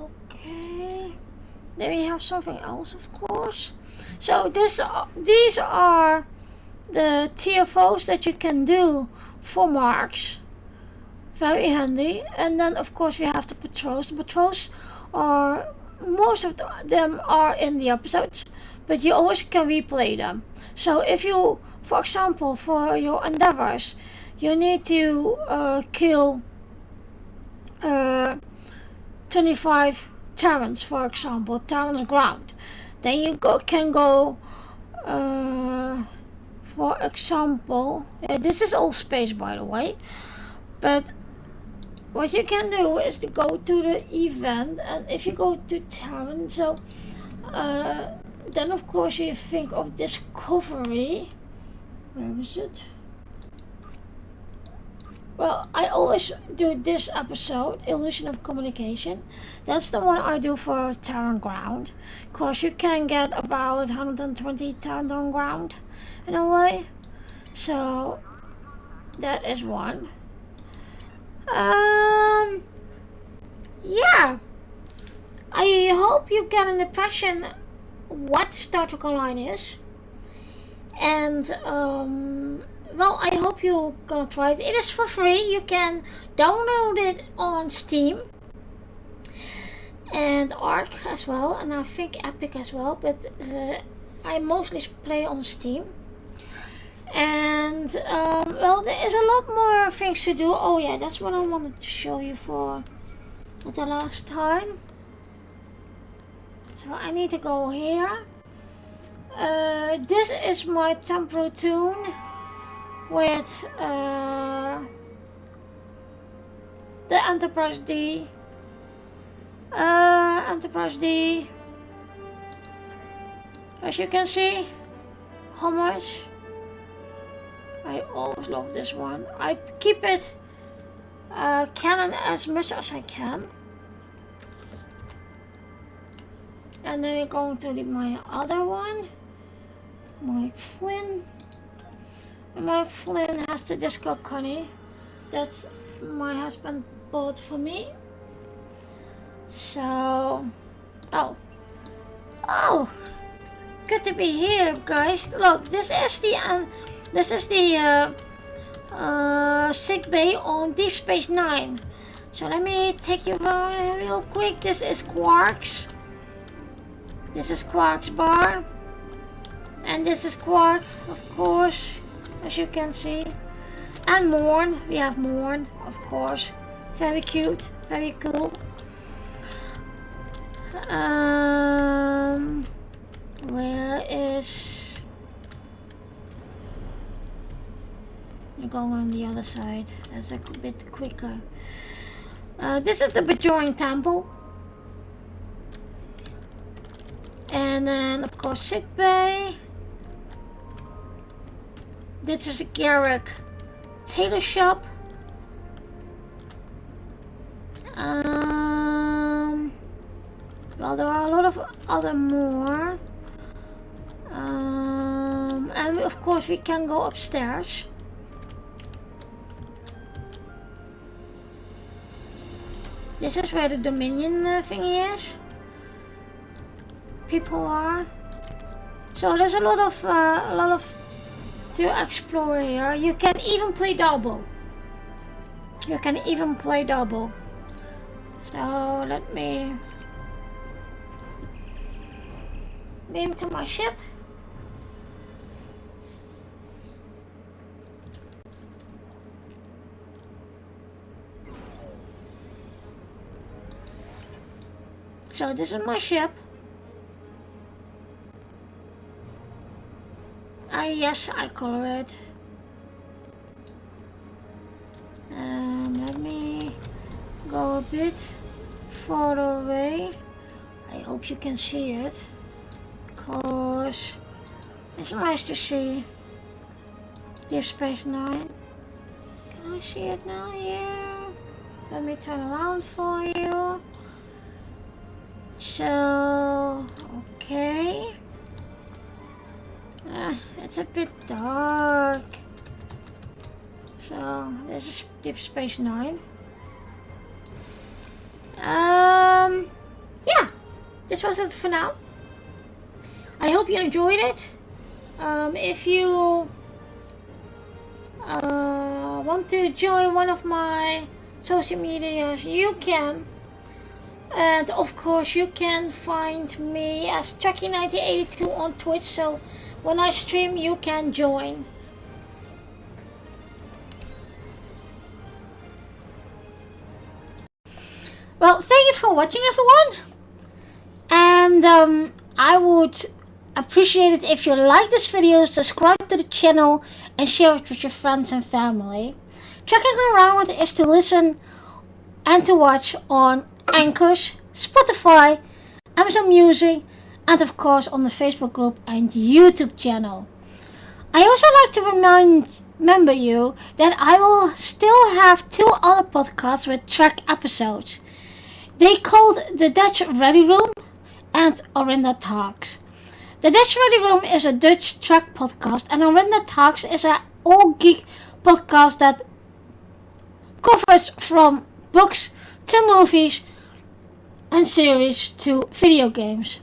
Okay. Then we have something else, of course. So these are the TFOs that you can do for marks. Very handy. And then of course we have the patrols. The patrols are, most of them are in the episodes, but you always can replay them. So if you, for example, for your endeavors, you need to kill 25 Terrans, for example, Terrans ground, then you can go, for example, this is all space by the way, but what you can do is to go to the event, and if you go to Terran, so then of course you think of Discovery. Where is it? Well, I always do this episode, Illusion of Communication. That's the one I do for Terran ground, cause you can get about 120 Terran ground in a way. So that is one. Yeah, I hope you get an impression what Star Trek Online is, and well, I hope you're gonna try it. It is for free. You can download it on Steam and Arc as well, and I think Epic as well, but I mostly play on Steam. And well, there is a lot more things to do. Oh yeah, that's what I wanted to show you for the last time. So I need to go here. This is my tempo tune with the Enterprise D. Enterprise D. As you can see, how much I always love this one. I keep it canon as much as I can. And then we're going to my other one, Mike Flynn. And Mike Flynn has the Disco Connie that my husband bought for me. So, oh, good to be here, guys. Look, this is the sick bay on Deep Space Nine. So let me take you real quick. This is Quark's. This is Quark's bar. And this is Quark, of course, as you can see. And Morn. We have Morn, of course. Very cute, very cool. Where is... You're going on the other side. That's a bit quicker. This is the Bajoran Temple. And then, of course, sick bay. This is a Garrick tailor shop. Well, there are a lot of other more. And of course, we can go upstairs. This is where the Dominion thingy is. People are. So there's a lot of to explore here. You can even play double. You can even play double. So let me name to my ship. So this is my ship. Yes, I color it. Let me go a bit further away. I hope you can see it, cause it's nice to see Deep Space Nine. Can I see it now? Yeah. Let me turn around for you. So, okay. It's a bit dark. So, this is Deep Space Nine. Yeah, this was it for now. I hope you enjoyed it. If you want to join one of my social medias, you can. And of course, you can find me as Chucky1982 on Twitch. So when I stream, you can join. Well, thank you for watching, everyone. And I would appreciate it if you like this video, subscribe to the channel, and share it with your friends and family. Chucking Around is to listen and to watch on Anchors, Spotify, Amazon Music, and of course on the Facebook group and YouTube channel. I also like to remember you that I will still have 2 other podcasts with track episodes. They called The Dutch Ready Room and Orinda Talks. The Dutch Ready Room is a Dutch track podcast, and Orinda Talks is an all-geek podcast that covers from books to movies and series to video games.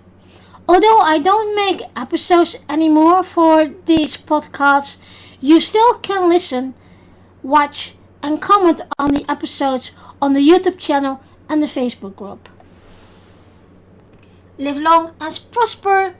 Although I don't make episodes anymore for these podcasts, you still can listen, watch, and comment on the episodes on the YouTube channel and the Facebook group. Live long and prosper.